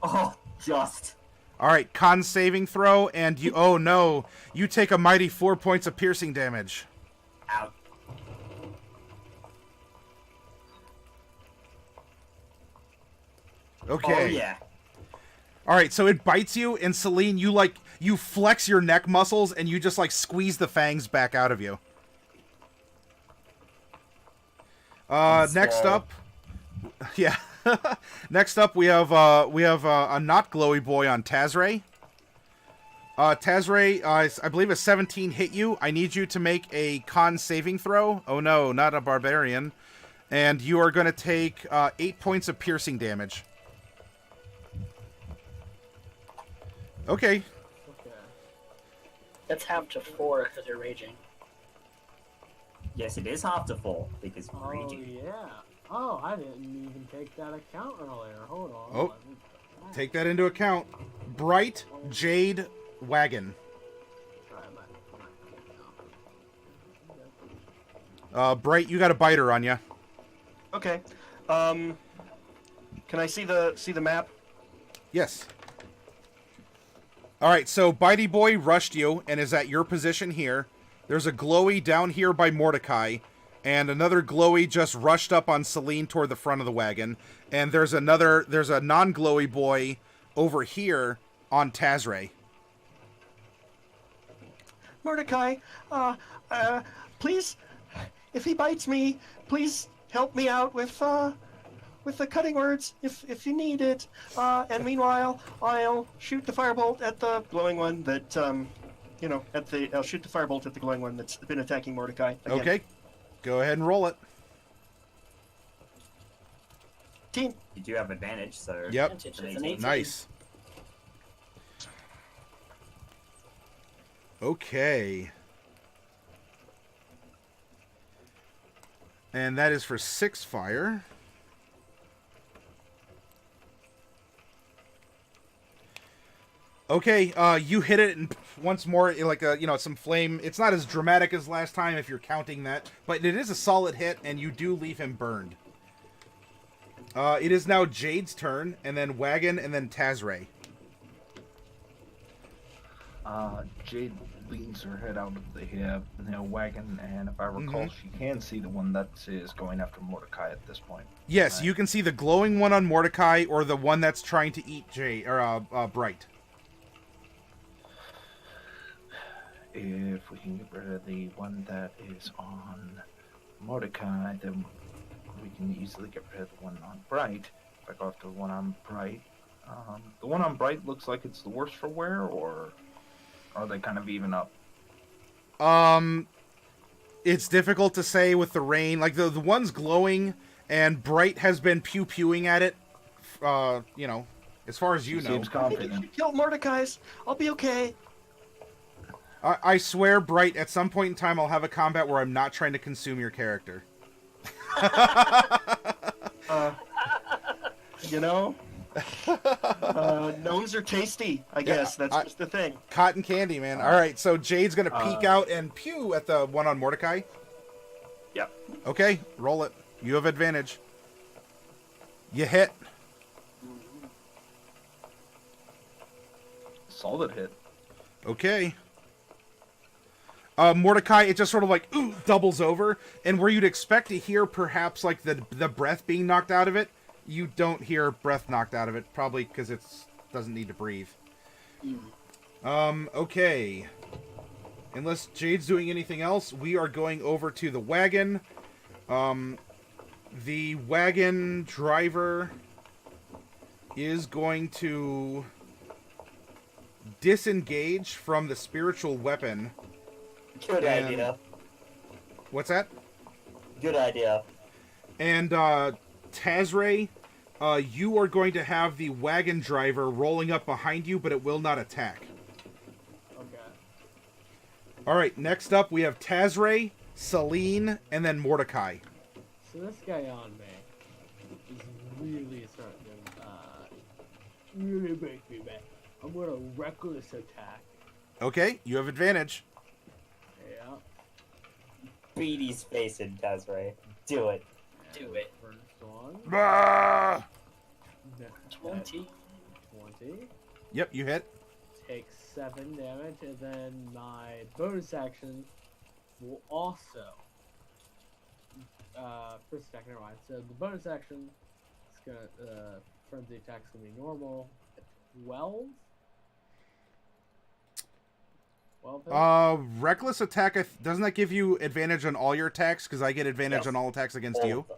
Speaker 6: Oh, just.
Speaker 1: All right, con saving throw, and you. Oh no, you take a mighty 4 points of piercing damage.
Speaker 6: Out.
Speaker 1: Okay.
Speaker 6: Oh, yeah.
Speaker 1: All right, so it bites you, and Celine, you flex your neck muscles, and you just squeeze the fangs back out of you. Next up, yeah. Next up, we have a not glowy boy on Tazray. Tazray, I believe a 17 hit you. I need you to make a con saving throw. Oh no, not a barbarian. And you are going to take 8 points of piercing damage. Okay.
Speaker 7: Okay.
Speaker 3: That's half to 4 because you're raging.
Speaker 6: Yes, it is half to 4 because
Speaker 7: Oh
Speaker 6: raging.
Speaker 7: yeah. Oh, I didn't even take that account earlier. Hold on.
Speaker 1: Oh. Take that into account. Bright Jade Wagon. Bright, you got a biter on you.
Speaker 4: Okay. Can I see the map?
Speaker 1: Yes. All right, so Bitey Boy rushed you and is at your position here. There's a glowy down here by Mordecai, and another glowy just rushed up on Celine toward the front of the wagon. And there's a non-glowy boy over here on Tazray.
Speaker 4: Mordecai, please, if he bites me, please help me out with the cutting words if you need it. And meanwhile, I'll shoot the firebolt at the glowing one that I'll shoot the firebolt at the glowing one that's been attacking Mordecai. Again.
Speaker 1: Okay, go ahead and roll it.
Speaker 4: Team.
Speaker 6: You do have advantage, so.
Speaker 1: Yep,
Speaker 3: Advantage, it's an 18.
Speaker 1: nice. Okay. And that is for 6 fire. Okay, you hit it, and once more, some flame. It's not as dramatic as last time if you're counting that, but it is a solid hit, and you do leave him burned. It is now Jade's turn, and then Wagon, and then Tazray.
Speaker 5: Jade leans her head out of the wagon, and if I recall, she can see the one that is going after Mordecai at this point.
Speaker 1: Yes,
Speaker 5: Right.
Speaker 1: you can see the glowing one on Mordecai, or the one that's trying to eat Bright.
Speaker 5: If we can get rid of the one that is on Mordecai, then we can easily get rid of the one on Bright. If I go after the one on Bright, the one on Bright looks like it's the worst for wear, or are they kind of even up?
Speaker 1: It's difficult to say with the rain. Like the one's glowing, and Bright has been pew-pewing at it. As far as you know.
Speaker 5: Seems confident.
Speaker 4: You killed Mordecai's. I'll be okay.
Speaker 1: I swear, Bright, at some point in time, I'll have a combat where I'm not trying to consume your character.
Speaker 4: Gnomes are tasty, I guess. That's just the thing.
Speaker 1: Cotton candy, man. All right, so Jade's going to peek out and pew at the one on Mordecai.
Speaker 4: Yep.
Speaker 1: Okay, roll it. You have advantage. You hit.
Speaker 5: Solid hit.
Speaker 1: Okay. Mordecai, it just sort of doubles over, and where you'd expect to hear perhaps the breath being knocked out of it, you don't hear breath knocked out of it, probably because it doesn't need to breathe. Okay. Unless Jade's doing anything else, we are going over to the wagon. The wagon driver is going to disengage from the spiritual weapon.
Speaker 6: Good
Speaker 1: And-
Speaker 6: idea.
Speaker 1: What's that?
Speaker 6: Good idea.
Speaker 1: And Tazray, you are going to have the wagon driver rolling up behind you, but it will not attack.
Speaker 7: Okay.
Speaker 1: All right, next up we have Tazray, Celine, and then Mordecai.
Speaker 7: So this guy on me is really starting to really make me mad. I'm gonna reckless attack.
Speaker 1: Okay, you have advantage.
Speaker 7: Yeah.
Speaker 6: Beat his face in, Tazray. Do it.
Speaker 3: Do it.
Speaker 7: First one.
Speaker 1: Ah!
Speaker 7: 20. 20.
Speaker 1: Yep, you hit.
Speaker 7: Takes 7 damage, and then my bonus action will also. First attack, never mind. So the bonus action is gonna. Frenzy attack's gonna be normal. 12? 12 hit?
Speaker 1: Reckless attack, doesn't that give you advantage on all your attacks? Because I get advantage
Speaker 6: Yes.
Speaker 1: on all attacks against
Speaker 6: All
Speaker 1: you.
Speaker 6: of them.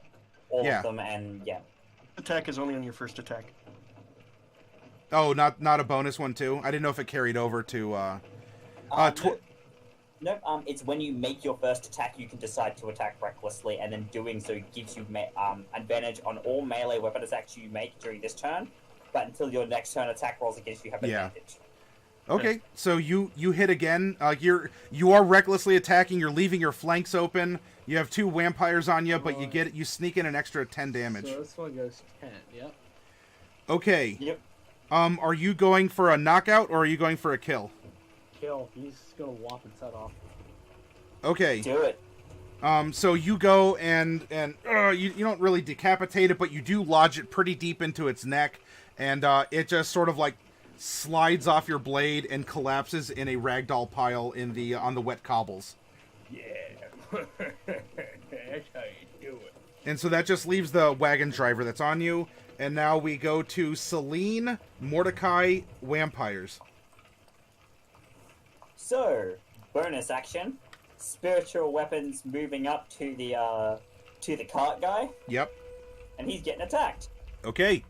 Speaker 6: All
Speaker 1: Yeah.
Speaker 6: of them, and yeah.
Speaker 4: Attack is only on your first attack.
Speaker 1: Oh, not a bonus one too? I didn't know if it carried over to,
Speaker 6: It's when you make your first attack, you can decide to attack recklessly, and then doing so gives you advantage on all melee weapon attacks you make during this turn. But until your next turn attack rolls against you, have
Speaker 1: Yeah.
Speaker 6: advantage.
Speaker 1: Okay, so you hit again. You are recklessly attacking. You're leaving your flanks open. You have 2 vampires on you, but you sneak in an extra 10 damage.
Speaker 7: So this one goes 10, yep.
Speaker 1: Okay.
Speaker 6: Yep.
Speaker 1: Are you going for a knockout or are you going for a kill?
Speaker 7: Kill. He's gonna whop its head off.
Speaker 1: Okay.
Speaker 6: Do it.
Speaker 1: So you go and you don't really decapitate it, but you do lodge it pretty deep into its neck, and it just sort of like slides off your blade and collapses in a ragdoll pile on the wet cobbles.
Speaker 7: Yeah. That's how you do it.
Speaker 1: And so that just leaves the wagon driver that's on you. And now we go to Celine, Mordecai, vampires.
Speaker 6: So, bonus action. Spiritual weapons moving up to the cart guy,
Speaker 1: Yep.
Speaker 6: and he's getting attacked.
Speaker 1: Okay.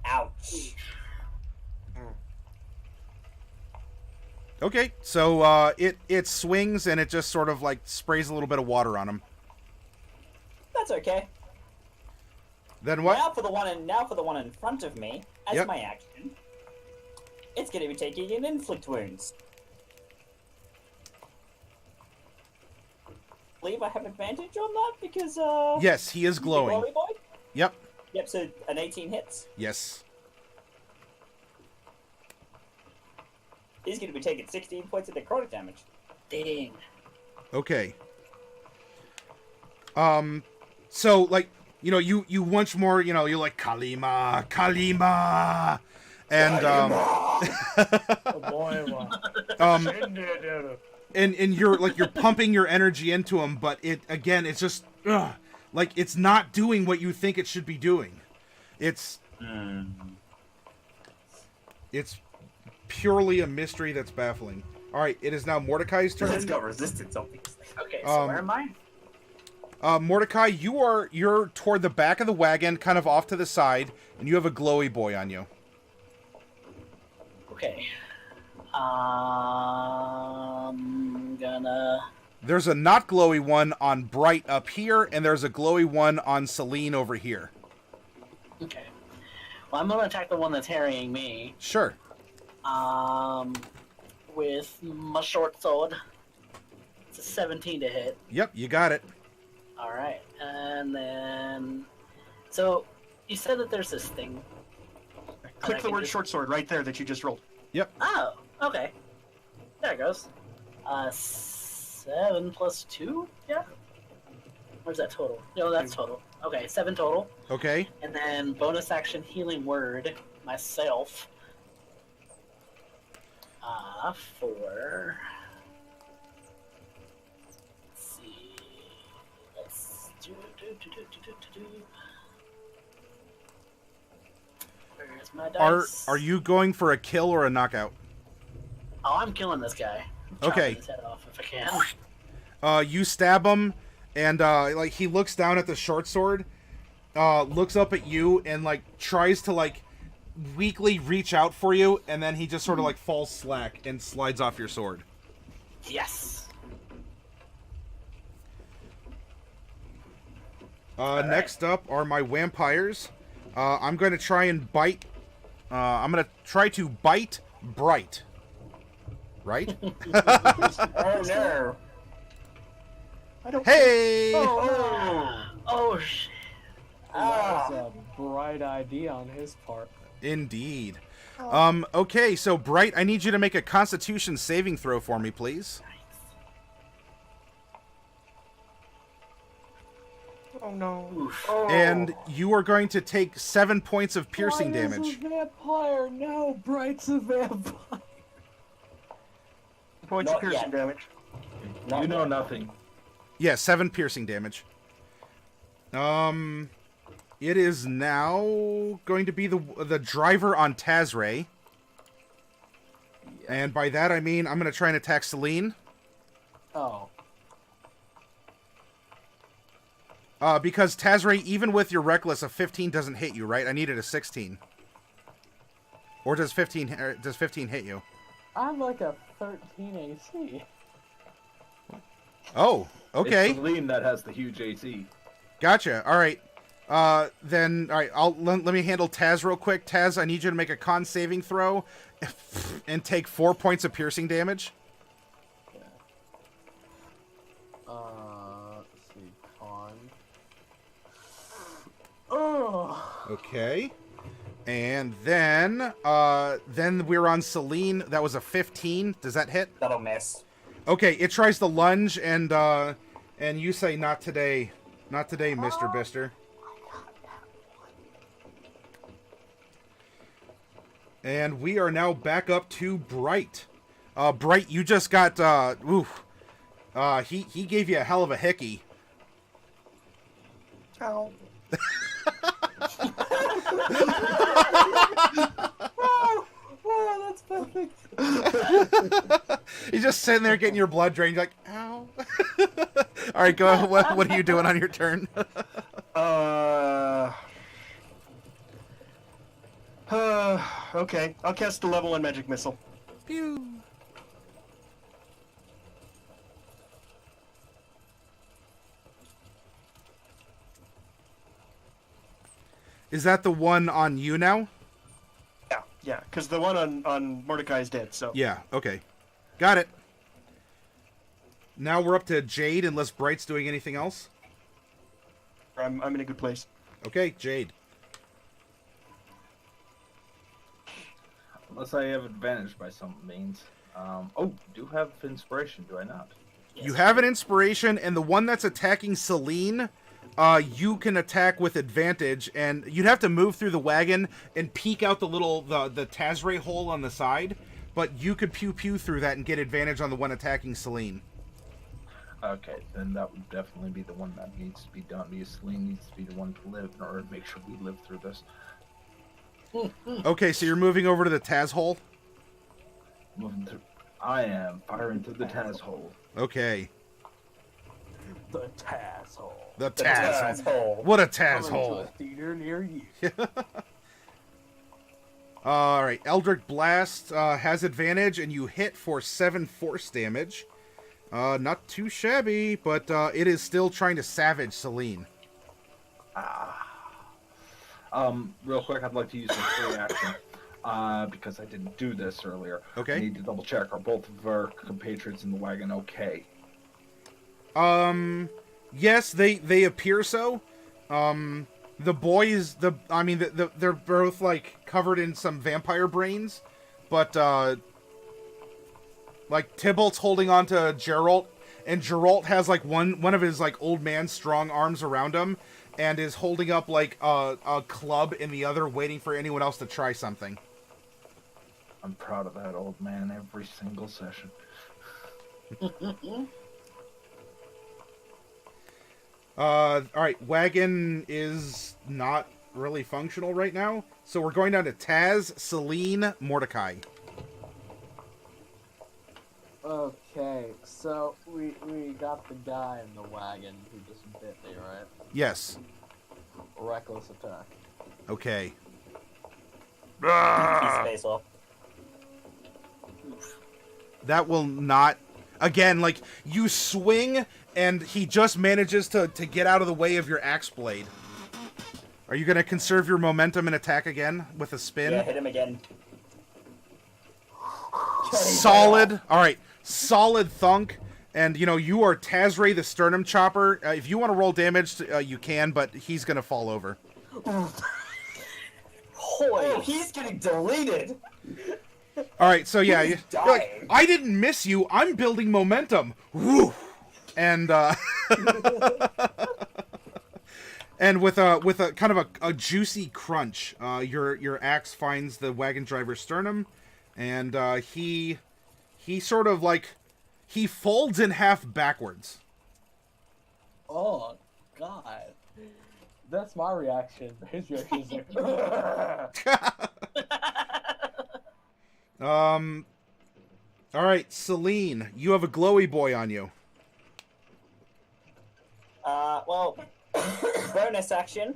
Speaker 6: Ouch.
Speaker 1: Okay. So it swings and it just sort of like sprays a little bit of water on him.
Speaker 6: That's okay.
Speaker 1: Then what?
Speaker 6: Now for the one in front of me, as
Speaker 1: Yep.
Speaker 6: my action. It's going to be taking an inflict wounds. I believe I have advantage on that because
Speaker 1: Yes, he is glowing.
Speaker 6: Glowy boy?
Speaker 1: Yep.
Speaker 6: Yep, so an 18 hits.
Speaker 1: Yes.
Speaker 6: He's going to be taking 16 points of necrotic damage.
Speaker 3: Dang.
Speaker 1: Okay. So like, you once more, you're like Kalima, Kalima, and
Speaker 7: Oh boy,
Speaker 1: and you're pumping your energy into him, but it's just like it's not doing what you think it should be doing. It's purely a mystery that's baffling. All right, it is now Mordecai's turn.
Speaker 6: It's got resistance, obviously.
Speaker 3: Okay, so where am I?
Speaker 1: Mordecai, you're toward the back of the wagon, kind of off to the side, and you have a glowy boy on you.
Speaker 3: Okay. Gonna.
Speaker 1: There's a not glowy one on Bright up here, and there's a glowy one on Celine over here.
Speaker 3: Okay. Well, I'm gonna attack the one that's harrying me.
Speaker 1: Sure.
Speaker 3: With my short sword. It's a 17 to hit.
Speaker 1: Yep, you got it.
Speaker 3: All right, and then. So, you said that there's this thing.
Speaker 4: Click the word short sword right there that you just rolled.
Speaker 1: Yep.
Speaker 3: Oh, okay. There it goes. 7 plus 2? Yeah? Where's that total? No, that's total. Okay, 7 total.
Speaker 1: Okay.
Speaker 3: And then bonus action healing word myself. For... Let's see... Let's do... Where's my dice?
Speaker 1: Are you going for a kill or a knockout?
Speaker 3: Oh, I'm killing this guy. I'm
Speaker 1: Okay.
Speaker 3: chopping his head off if I can.
Speaker 1: You stab him, and like he looks down at the short sword, looks up at you, and like tries to like weakly reach out for you, and then he just sort of like falls slack and slides off your sword.
Speaker 3: Yes.
Speaker 1: Next up are my vampires. I'm going to try and bite. I'm going to try to bite Bright. Right?
Speaker 6: Oh no!
Speaker 4: I don't.
Speaker 1: Hey!
Speaker 3: Oh shit.
Speaker 7: That was a bright idea on his part.
Speaker 1: Indeed. Okay, so Bright, I need you to make a Constitution saving throw for me, please.
Speaker 4: Oh no.
Speaker 1: And you are going to take 7 points of piercing damage.
Speaker 7: Bright's a vampire. No, Bright's a vampire.
Speaker 4: Points of
Speaker 6: Not
Speaker 4: piercing
Speaker 6: yet.
Speaker 4: damage.
Speaker 5: You know nothing.
Speaker 1: Yeah, 7 piercing damage. It is now going to be the driver on Tazray. And by that I mean I'm going to try and attack Celine.
Speaker 7: Oh.
Speaker 1: Because Tazray, even with your reckless, a 15 doesn't hit you, right? I needed a 16. Or does 15 hit you?
Speaker 7: I'm like a 13 AC.
Speaker 1: Oh, okay.
Speaker 5: It's Celine that has the huge AC.
Speaker 1: Gotcha. All right. Then, all right, let me handle Taz real quick. Taz, I need you to make a con saving throw and take 4 points of piercing damage.
Speaker 7: Let's see, con. Oh.
Speaker 1: Okay. And then we're on Celine. That was a 15. Does that hit?
Speaker 6: That'll miss.
Speaker 1: Okay, it tries to lunge, and you say, not today. Not today, Mr. Bister. And we are now back up to Bright. Bright, you just got, he gave you a hell of a hickey.
Speaker 4: Ow.
Speaker 7: Oh, that's perfect.
Speaker 1: He's just sitting there getting your blood drained. You're like, ow. All right, go ahead. What are you doing on your turn?
Speaker 4: Okay. I'll cast the level 1 magic missile.
Speaker 1: Pew. Is that the one on you now?
Speaker 4: Yeah, because the one on Mordecai is dead, so.
Speaker 1: Yeah, okay. Got it. Now we're up to Jade, unless Bright's doing anything else.
Speaker 4: I'm in a good place.
Speaker 1: Okay, Jade.
Speaker 5: Unless I have advantage by some means. Do have inspiration, do I not?
Speaker 1: You have an inspiration, and the one that's attacking Celine, you can attack with advantage, and you'd have to move through the wagon and peek out the Tazray hole on the side, but you could pew-pew through that and get advantage on the one attacking Celine.
Speaker 5: Okay, then that would definitely be the one that needs to be done, because Celine needs to be the one to live in order to make sure we live through this.
Speaker 1: Okay, so you're moving over to the Taz hole?
Speaker 5: Moving through. I am firing through the Taz hole.
Speaker 1: Okay.
Speaker 7: The Taz hole.
Speaker 1: The Taz hole.
Speaker 6: Hole.
Speaker 1: What a Taz
Speaker 7: Coming to
Speaker 1: hole.
Speaker 7: a theater near you.
Speaker 1: Alright, Eldritch Blast has advantage, and you hit for 7 force damage. Not too shabby, but it is still trying to savage Celine.
Speaker 5: Real quick, I'd like to use my free action. Because I didn't do this earlier.
Speaker 1: Okay.
Speaker 5: I need to double check. Are both of our compatriots in the wagon okay?
Speaker 1: Yes, they appear so. The boys, they're both like covered in some vampire brains, but like Tybalt's holding on to Geralt, and Geralt has like one of his like old man strong arms around him, and is holding up like a club in the other, waiting for anyone else to try something.
Speaker 5: I'm proud of that old man every single session.
Speaker 1: Alright, wagon is not really functional right now, so we're going down to Taz, Celine, Mordecai.
Speaker 7: Okay, So we got the guy in the wagon who just bit me, right?
Speaker 1: Yes.
Speaker 7: Reckless attack.
Speaker 1: Okay.
Speaker 6: Piece of face off.
Speaker 1: That will not... Again, like, you swing, and he just manages to get out of the way of your axe blade. Are you going to conserve your momentum and attack again with a spin?
Speaker 6: Yeah, hit him again.
Speaker 1: Solid. All right. Solid thunk. And, you know, you are Tazray the Sternum Chopper. If you want to roll damage, you can, but he's going to fall over.
Speaker 6: Oh, he's getting deleted.
Speaker 1: All right, so yeah,
Speaker 6: He's
Speaker 1: you're like,
Speaker 6: dying.
Speaker 1: I didn't miss you. I'm building momentum. Woo! And and with a kind of a juicy crunch, your axe finds the wagon driver's sternum, and he sort of like he folds in half backwards.
Speaker 7: Oh, God. That's my reaction. His reaction is like,
Speaker 1: All right, Celine, you have a glowy boy on you.
Speaker 6: Well, bonus action.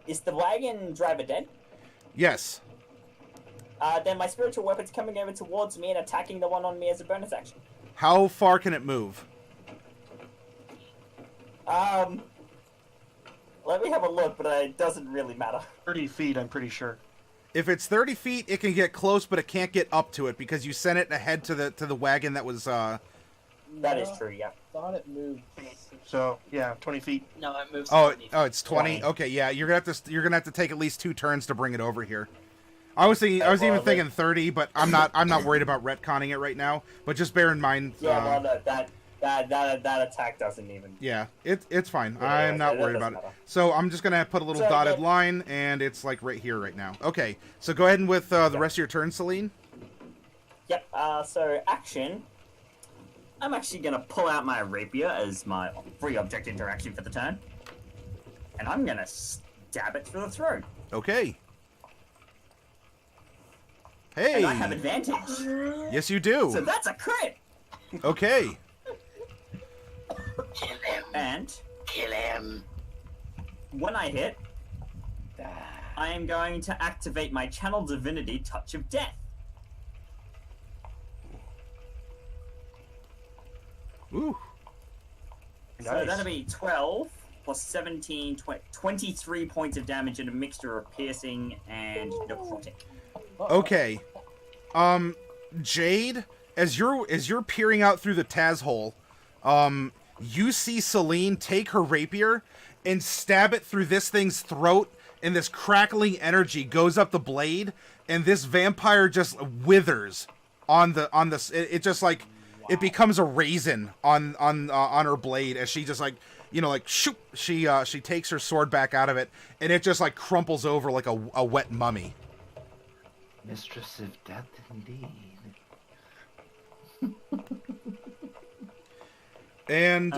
Speaker 6: Is the wagon driver dead?
Speaker 1: Yes.
Speaker 6: Then my spiritual weapon's coming over towards me and attacking the one on me as a bonus action.
Speaker 1: How far can it move?
Speaker 6: Let me have a look, but it doesn't really matter.
Speaker 4: 30 feet, I'm pretty sure.
Speaker 1: If it's 30 feet, it can get close, but it can't get up to it because you sent it ahead to the wagon that was.
Speaker 6: That is true. Yeah.
Speaker 7: Thought it moved.
Speaker 4: So, yeah, 20 feet.
Speaker 3: No, it moves.
Speaker 1: Oh,
Speaker 3: 70.
Speaker 1: it's 20.
Speaker 6: 20.
Speaker 1: Okay, yeah, you're gonna have to take at least 2 turns to bring it over here. I was even thinking 30, but I'm not worried about retconning it right now. But just bear in mind.
Speaker 6: Yeah. Well, no, that attack doesn't even.
Speaker 1: Yeah, it's fine.
Speaker 6: Yeah,
Speaker 1: I'm not
Speaker 6: that
Speaker 1: worried
Speaker 6: doesn't
Speaker 1: about it.
Speaker 6: matter.
Speaker 1: So I'm just gonna put a little
Speaker 6: So,
Speaker 1: dotted
Speaker 6: yeah.
Speaker 1: line, and it's like right here, right now. Okay, so go ahead and with the rest of your turn, Celine.
Speaker 6: Yep. So action. I'm actually gonna pull out my rapier as my free object interaction for the turn, and I'm gonna stab it through the throat.
Speaker 1: Okay. Hey.
Speaker 6: And I have advantage.
Speaker 1: Yes, you do.
Speaker 6: So that's a crit.
Speaker 1: Okay.
Speaker 3: Kill him.
Speaker 6: And
Speaker 3: Kill him.
Speaker 6: when I hit, I am going to activate my Channel Divinity Touch of Death.
Speaker 1: Ooh.
Speaker 6: So
Speaker 4: Nice.
Speaker 6: that'll be 12 plus 17, 23 points of damage in a mixture of piercing and necrotic.
Speaker 1: Okay. Jade, as you're peering out through the Taz hole, you see Celine take her rapier and stab it through this thing's throat, and this crackling energy goes up the blade, and this vampire just withers on this. It just like it becomes a raisin on her blade as she just like shoot. She takes her sword back out of it, and it just like crumples over like a wet mummy.
Speaker 5: Mistress of death, indeed.
Speaker 1: And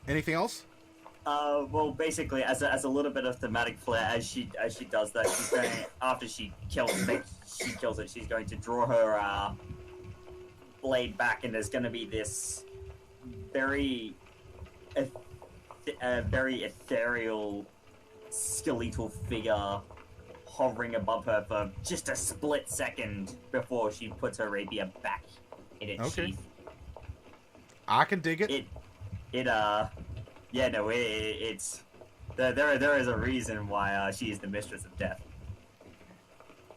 Speaker 1: anything else?
Speaker 6: Well, basically, as a little bit of thematic flair, as she does that, she's going after she kills it, she's going to draw her blade back, and there's going to be this very ethereal skeletal figure hovering above her for just a split second before she puts her rapier back in its
Speaker 1: Okay.
Speaker 6: sheath.
Speaker 1: I can dig it.
Speaker 6: It's there is a reason why she is the mistress of death.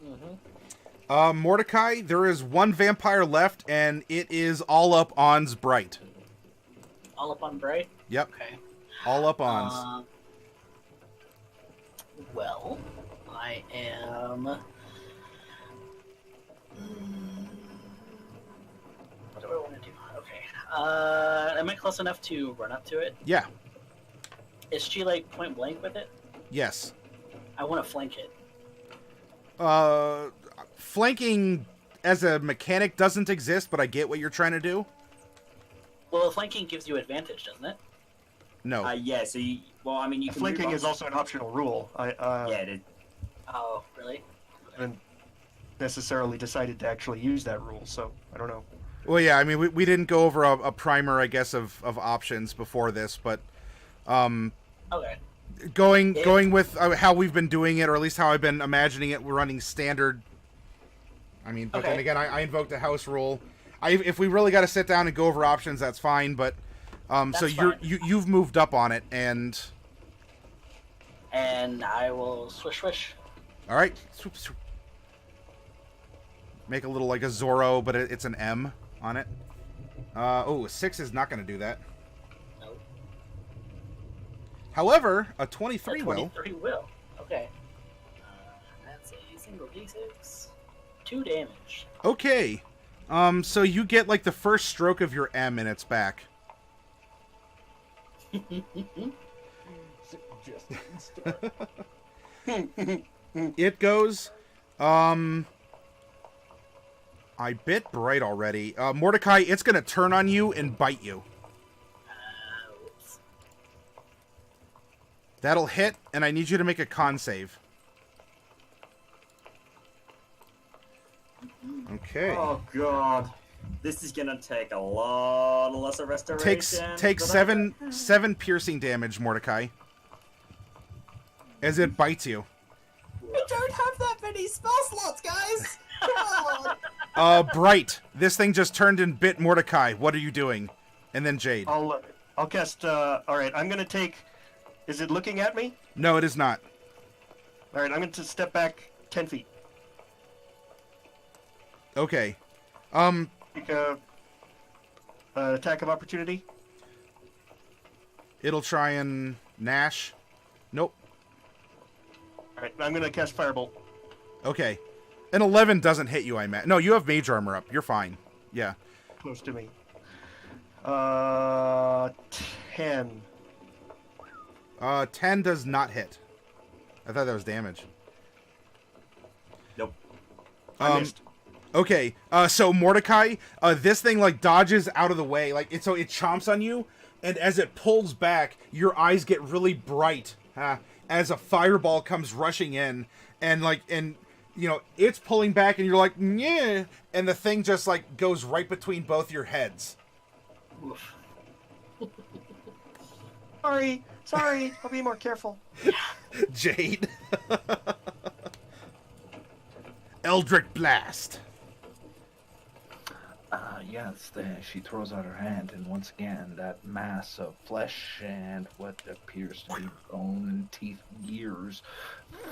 Speaker 7: Mm-hmm.
Speaker 1: Mordecai, there is one vampire left, and it is all up on's Bright.
Speaker 3: All up on Bright?
Speaker 1: Yep,
Speaker 3: Okay.
Speaker 1: all up on's.
Speaker 3: Well, I am... What do I want to do? Okay. Am I close enough to run up to it?
Speaker 1: Yeah,
Speaker 3: Is she, like, point blank with it?
Speaker 1: yes.
Speaker 3: I want to flank it.
Speaker 1: Flanking as a mechanic doesn't exist, but I get what you're trying to do.
Speaker 3: Well, flanking gives you advantage, doesn't it?
Speaker 1: No.
Speaker 6: Yeah. So you can
Speaker 4: Flanking
Speaker 6: move
Speaker 4: is also an optional rule. I
Speaker 6: it is.
Speaker 3: Oh, really?
Speaker 4: haven't necessarily decided to actually use that rule, so I don't know.
Speaker 1: Well, yeah, I mean, we didn't go over a primer, I guess, of options before this, but
Speaker 3: Okay.
Speaker 1: going with how we've been doing it, or at least how I've been imagining it, we're running standard. I mean, but then
Speaker 3: Okay.
Speaker 1: again, I invoked a house rule. If we really got to sit down and go over options, that's fine. But so
Speaker 3: That's fine.
Speaker 1: you've moved up on it, and
Speaker 3: I will swish.
Speaker 1: all right, swoop, swoop. Make a little like a Zorro, but it's an M on it. Oh, a 6 is not going to do that.
Speaker 3: Nope.
Speaker 1: However, a 23 will.
Speaker 3: 23 will. Okay. That's a single d6. 2 damage.
Speaker 1: Okay. So you get like the first stroke of your M in its back. It goes. I bit Bright already. Mordecai, it's gonna turn on you and bite you.
Speaker 3: Oops.
Speaker 1: That'll hit, and I need you to make a con save. Okay.
Speaker 6: Oh god. This is gonna take a lot of lesser restoration.
Speaker 1: Take seven piercing damage, Mordecai. As it bites you.
Speaker 6: We don't have that many spell slots, guys! Come on!
Speaker 1: Bright. This thing just turned and bit Mordecai. What are you doing? And then Jade.
Speaker 4: I'll cast. All right, I'm gonna take. Is it looking at me?
Speaker 1: No, it is not.
Speaker 4: All right, I'm going to step back 10 feet.
Speaker 1: Okay.
Speaker 4: Take a attack of opportunity.
Speaker 1: It'll try and Nash. Nope.
Speaker 4: All right, I'm going to cast Firebolt.
Speaker 1: Okay. An 11 doesn't hit you, I imagine. No, you have mage armor up. You're fine. Yeah.
Speaker 4: Close to me. 10.
Speaker 1: 10 does not hit. I thought that was damage.
Speaker 6: Nope.
Speaker 4: I missed.
Speaker 1: Okay, so Mordecai, this thing like dodges out of the way, like it chomps on you, and as it pulls back, your eyes get really bright, as a fireball comes rushing in, and it's pulling back, and you're like, yeah, and the thing just like goes right between both your heads.
Speaker 3: Oof.
Speaker 4: Sorry, I'll be more careful.
Speaker 1: Jade. Eldritch Blast.
Speaker 5: Yes, she throws out her hand, and once again, that mass of flesh and what appears to be bone and teeth gears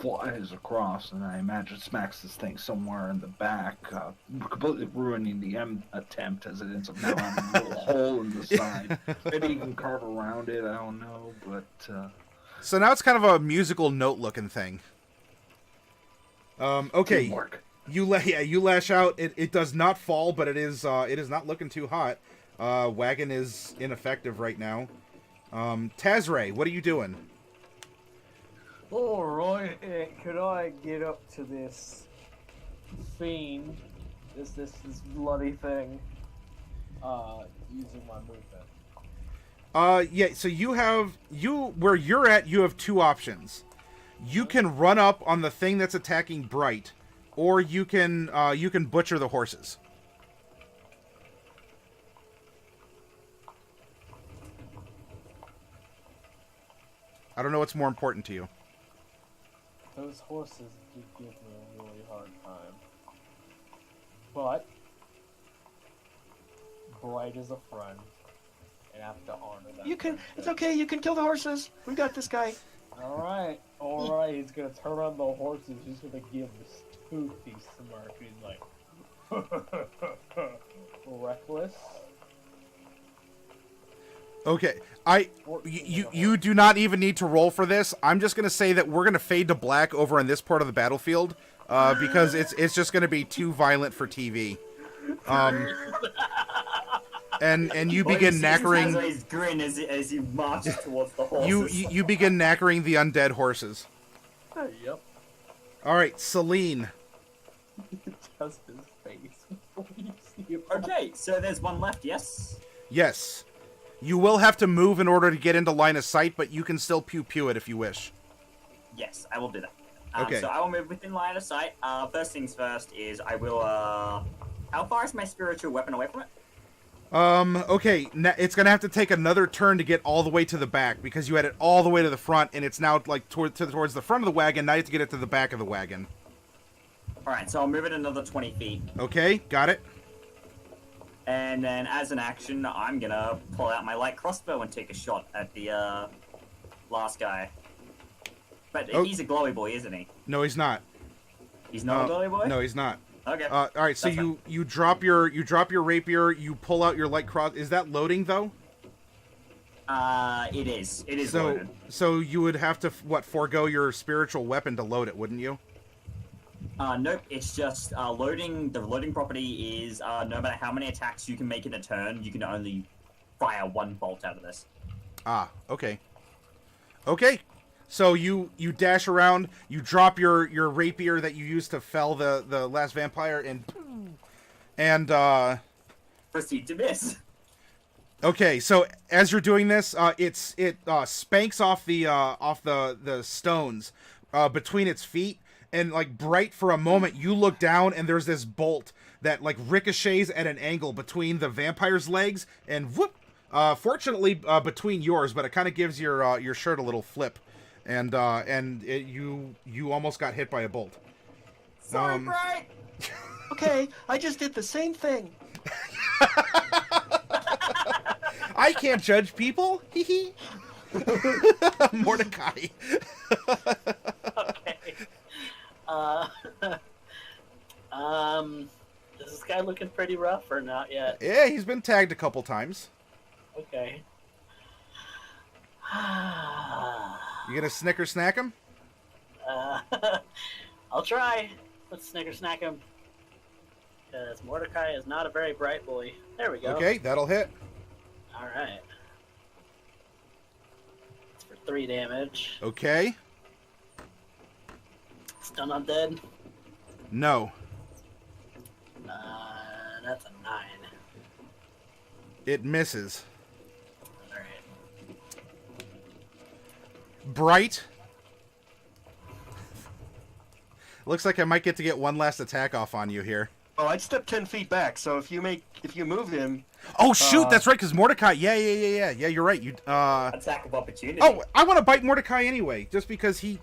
Speaker 5: flies across, and I imagine smacks this thing somewhere in the back, completely ruining the M attempt, as it ends up now having a little hole in the side. Maybe you can carve around it, I don't know, but...
Speaker 1: So now it's kind of a musical note-looking thing. Okay.
Speaker 5: Teamwork.
Speaker 1: You lash out. It does not fall, but it is not looking too hot. Wagon is ineffective right now. Tazray, what are you doing?
Speaker 7: Alright, could I get up to this fiend, this bloody thing, using my movement?
Speaker 1: Yeah, so where you're at, you have two options. You can run up on the thing that's attacking Bright, or you can butcher the horses. I don't know what's more important to you.
Speaker 7: Those horses do give me a really hard time. But Bright is a friend, and I have to honor that.
Speaker 4: It's okay, you can kill the horses. We got this guy.
Speaker 7: Alright, he's gonna turn on the horses, he's gonna give this toothy smirk, he's like, reckless.
Speaker 1: Okay, you do not even need to roll for this. I'm just gonna say that we're gonna fade to black over on this part of the battlefield, because it's just gonna be too violent for TV. And you begin knackering.
Speaker 6: His grin as he marches towards the horses.
Speaker 1: You begin knackering the undead horses.
Speaker 7: Yep.
Speaker 1: All right, Celine.
Speaker 7: Just his face.
Speaker 6: Okay, so there's one left, yes?
Speaker 1: Yes. You will have to move in order to get into line of sight, but you can still pew-pew it if you wish.
Speaker 6: Yes, I will do that.
Speaker 1: Okay.
Speaker 6: So I will move within line of sight. First things first is I will, how far is my spiritual weapon away from it?
Speaker 1: Okay, it's gonna have to take another turn to get all the way to the back, because you had it all the way to the front, and it's now, like, towards the front of the wagon. Now you have to get it to the back of the wagon.
Speaker 6: Alright, so I'll move it another 20 feet.
Speaker 1: Okay, got it.
Speaker 6: And then, as an action, I'm gonna pull out my light crossbow and take a shot at the, last guy. But he's a glowy boy, isn't he?
Speaker 1: No, he's not.
Speaker 6: He's not a glowy boy?
Speaker 1: No, he's not.
Speaker 6: Okay.
Speaker 1: All right, so you drop your rapier, you pull out your light cross. Is that loading though?
Speaker 6: It is. It is loaded.
Speaker 1: So you would have to forego your spiritual weapon to load it, wouldn't you?
Speaker 6: Nope. It's just loading. The loading property is no matter how many attacks you can make in a turn, you can only fire one bolt out of this.
Speaker 1: Ah, okay. Okay. So you dash around, you drop your rapier that you used to fell the last vampire, and
Speaker 6: Proceed to miss.
Speaker 1: okay, so as you're doing this, it spanks off the stones between its feet, and like Bright, for a moment you look down and there's this bolt that like ricochets at an angle between the vampire's legs and whoop. Fortunately between yours, but it kind of gives your shirt a little flip. And you almost got hit by a bolt.
Speaker 6: Sorry, Bright.
Speaker 4: Okay, I just did the same thing.
Speaker 1: I can't judge people. Hee hee. Mordecai.
Speaker 3: Okay. Is this guy looking pretty rough or not yet?
Speaker 1: Yeah, he's been tagged a couple times.
Speaker 3: Okay.
Speaker 1: You gonna snicker snack him?
Speaker 3: I'll try. Let's snicker snack him. Because Mordecai is not a very bright boy. There we go.
Speaker 1: Okay, that'll hit.
Speaker 3: Alright. It's for 3 damage.
Speaker 1: Okay.
Speaker 3: Stun undead.
Speaker 1: No.
Speaker 3: That's a 9.
Speaker 1: It misses.
Speaker 3: Alright.
Speaker 1: Bright. Looks like I might get to get one last attack off on you here.
Speaker 4: Oh, I'd step 10 feet back. So if you move him.
Speaker 1: Oh shoot, that's right, because Mordecai. Yeah. You're right. You
Speaker 6: Attack of opportunity.
Speaker 1: Oh, I want to bite Mordecai anyway, just because he's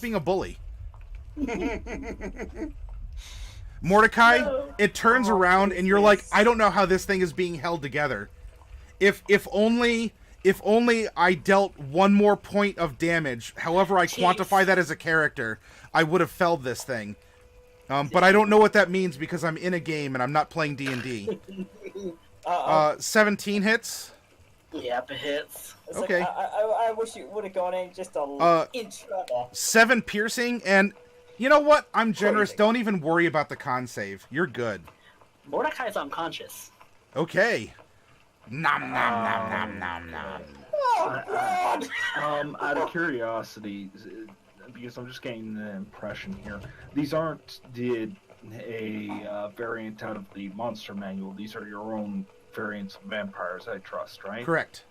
Speaker 1: being a bully. Mordecai,
Speaker 3: No.
Speaker 1: it turns around and you're like, I don't know how this thing is being held together. If only I dealt one more point of damage, however I quantify that as a character, I would have felled this thing. But I don't know what that means because I'm in a game and I'm not playing D&D. 17 hits.
Speaker 3: Yep, it hits.
Speaker 6: It's
Speaker 1: Okay.
Speaker 6: Like, I wish you would have gone in just a inch further.
Speaker 1: 7 piercing, and you know what? I'm generous.
Speaker 6: Crazy.
Speaker 1: Don't even worry about the con save. You're good.
Speaker 3: Mordecai's unconscious.
Speaker 1: Okay. Nom nom nom nom nom nom.
Speaker 6: Oh, God!
Speaker 5: Out of curiosity, because I'm just getting the impression here, these aren't a variant out of the monster manual. These are your own variants of vampires, I trust, right?
Speaker 1: Correct.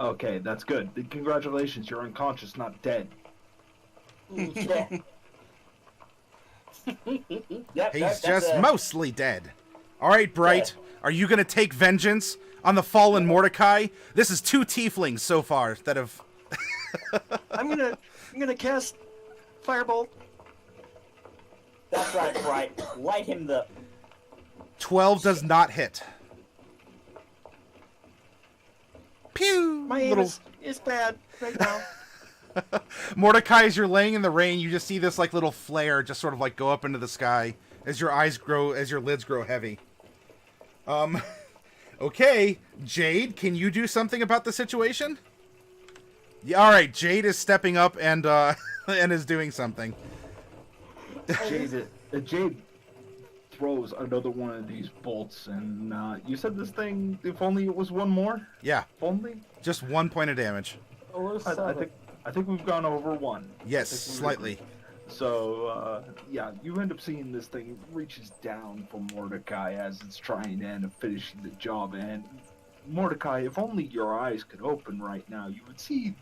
Speaker 5: Okay, that's good. Congratulations, you're unconscious, not dead.
Speaker 6: Yeah. Yep,
Speaker 1: He's just mostly dead. All right, Bright. Are you going to take vengeance on the fallen Mordecai? This is 2 tieflings so far that have...
Speaker 4: I'm gonna cast Firebolt.
Speaker 6: That's right, Bright. Light him the...
Speaker 1: 12 does not hit. Pew!
Speaker 4: My aim is bad right now.
Speaker 1: Mordecai, as you're laying in the rain, you just see this like little flare just sort of like go up into the sky as your lids grow heavy. Okay, Jade, can you do something about the situation? Yeah, all right, Jade is stepping up and and is doing something.
Speaker 5: Jade throws another one of these bolts, and you said this thing, if only it was one more?
Speaker 1: Yeah,
Speaker 5: If only?
Speaker 1: just 1 point of damage.
Speaker 5: I think we've gone over 1.
Speaker 1: Yes, slightly.
Speaker 5: So, yeah, you end up seeing this thing reaches down for Mordecai as it's trying to end up finishing the job. And Mordecai, if only your eyes could open right now, you would see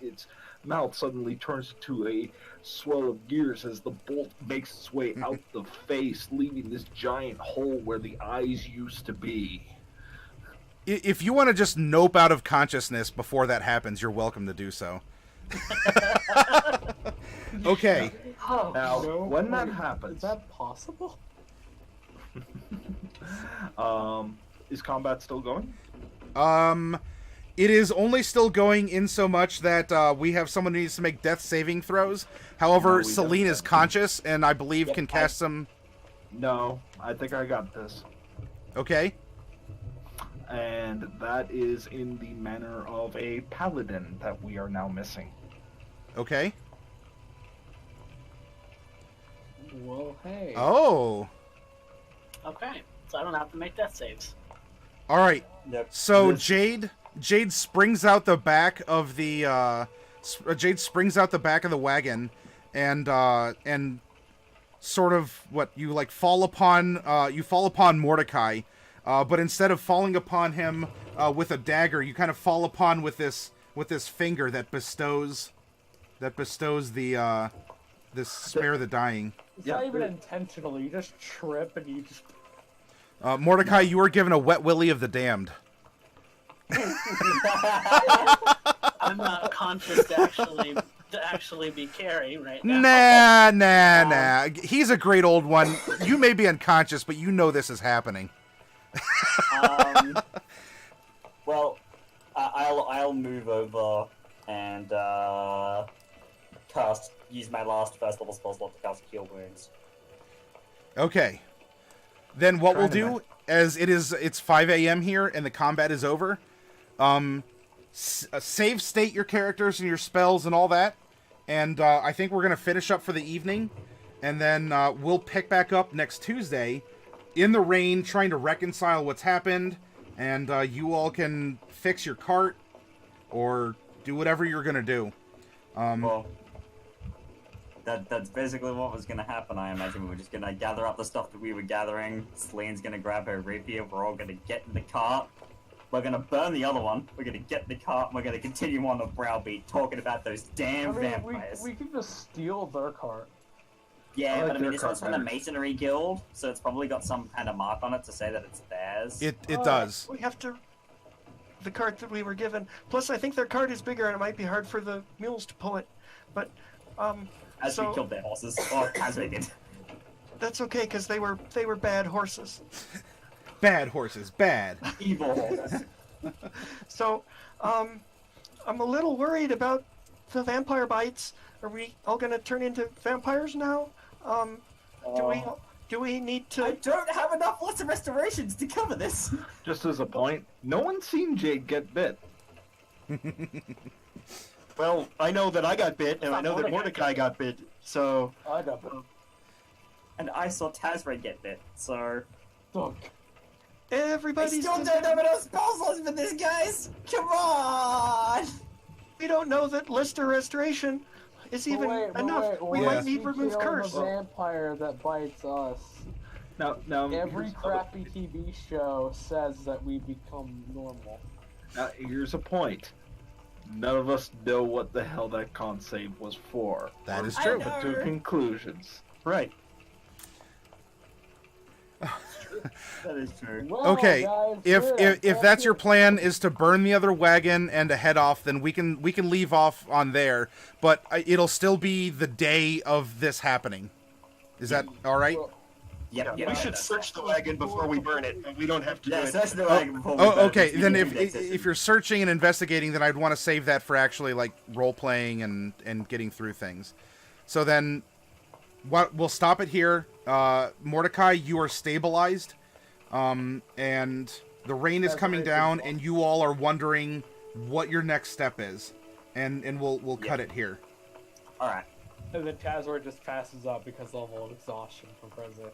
Speaker 5: its mouth suddenly turns into a swell of gears as the bolt makes its way out the face, leaving this giant hole where the eyes used to be.
Speaker 1: if you want to just nope out of consciousness before that happens, you're welcome to do so. Okay.
Speaker 3: Oh,
Speaker 5: Now,
Speaker 7: No,
Speaker 5: when that
Speaker 7: wait,
Speaker 5: happens,
Speaker 7: is that possible?
Speaker 5: is combat still going?
Speaker 1: It is only still going in so much that we have someone who needs to make death saving throws. However,
Speaker 5: No, we
Speaker 1: Celine
Speaker 5: don't.
Speaker 1: is conscious and I believe can cast some...
Speaker 5: No, I think I got this.
Speaker 1: Okay.
Speaker 5: And that is in the manner of a paladin that we are now missing.
Speaker 1: Okay.
Speaker 7: Well, hey.
Speaker 1: Oh.
Speaker 3: okay. So I don't have to make death saves.
Speaker 1: All right.
Speaker 6: Yep.
Speaker 1: So
Speaker 5: This-
Speaker 1: Jade springs out the back of the wagon, and sort of you fall upon Mordecai, but instead of falling upon him with a dagger, you kind of fall upon with this finger that bestows the this spare the dying.
Speaker 7: It's
Speaker 5: Yeah,
Speaker 7: not even
Speaker 5: there-
Speaker 7: intentional. You just trip and you just.
Speaker 1: Mordecai, you are given a wet willy of the damned.
Speaker 3: I'm not conscious to actually be carrying right now.
Speaker 1: Nah. He's a great old one. You may be unconscious, but you know this is happening.
Speaker 6: Well, I'll move over and use my last first level spell slot to cast Cure Wounds.
Speaker 1: Okay. Then what we'll
Speaker 5: Trying to
Speaker 1: do, as it's 5 a.m. here and the combat is over, save state your characters and your spells and all that, and I think we're going to finish up for the evening, and then we'll pick back up next Tuesday in the rain trying to reconcile what's happened, and you all can fix your cart or do whatever you're going to do.
Speaker 6: Well, that's basically what was gonna happen. I imagine we were just gonna gather up the stuff that we were gathering. Celine's gonna grab her rapier. We're all gonna get in the cart. We're gonna burn the other one. We're gonna get in the cart. And we're gonna continue on the browbeat talking about those damn vampires.
Speaker 7: we can just steal their cart.
Speaker 6: Yeah,
Speaker 5: I like
Speaker 6: but I mean,
Speaker 5: their
Speaker 6: this
Speaker 5: cart
Speaker 6: one's from the
Speaker 5: better.
Speaker 6: Masonry Guild, so it's probably got some kind of mark on it to say that it's theirs.
Speaker 1: It does.
Speaker 4: We have to. The cart that we were given. Plus, I think their cart is bigger, and it might be hard for the mules to pull it. But,
Speaker 6: As
Speaker 4: so
Speaker 6: we killed their horses, or as we did.
Speaker 4: that's okay because they were bad horses.
Speaker 1: Bad horses, bad.
Speaker 6: Evil horses.
Speaker 4: So, I'm a little worried about the vampire bites. Are we all gonna turn into vampires now? Do we need
Speaker 6: I
Speaker 4: to?
Speaker 6: don't have enough lots of restorations to cover this.
Speaker 5: Just as a point, no one's seen Jade get bit.
Speaker 4: Well, I know that I got bit, and I know that
Speaker 3: Mordecai
Speaker 4: Mordecai got bit. So,
Speaker 7: I got them.
Speaker 6: And I saw Tazray get bit, so...
Speaker 7: Look.
Speaker 6: I
Speaker 4: everybody's.
Speaker 6: still don't have enough spell slots for this, guys! Come on!
Speaker 4: We don't know that Lister Restoration is even enough. We
Speaker 1: Yeah.
Speaker 4: might need Remove
Speaker 7: Kill
Speaker 4: Curse.
Speaker 7: the vampire that bites us.
Speaker 5: Now,
Speaker 7: Every
Speaker 5: here's
Speaker 7: crappy TV show says that we become normal.
Speaker 5: Now, here's a point. None of us know what the hell that con save was for.
Speaker 1: That is
Speaker 6: I
Speaker 1: true.
Speaker 6: know.
Speaker 5: But to conclusions.
Speaker 4: Right.
Speaker 6: That is true.
Speaker 7: Well,
Speaker 1: Okay,
Speaker 7: guys,
Speaker 1: if that's your plan is to burn the other wagon and to head off, then we can leave off on there. But it'll still be the day of this happening. Is that all right?
Speaker 7: Well,
Speaker 6: Yep,
Speaker 4: We should search the wagon before we burn it. And we don't have to do
Speaker 6: Yeah,
Speaker 4: it.
Speaker 6: search the wagon before we
Speaker 1: Oh,
Speaker 6: burn it.
Speaker 1: okay.
Speaker 6: We
Speaker 1: Then
Speaker 6: can do next
Speaker 1: if
Speaker 6: session.
Speaker 1: you're searching and investigating, then I'd want to save that for actually like role playing and getting through things. So then, we'll stop it here. Mordecai, you are stabilized, and the rain is coming down, and you all are wondering what your next step is, and we'll cut it here.
Speaker 6: Alright.
Speaker 7: And then Tazor just passes out because of all exhaustion from President.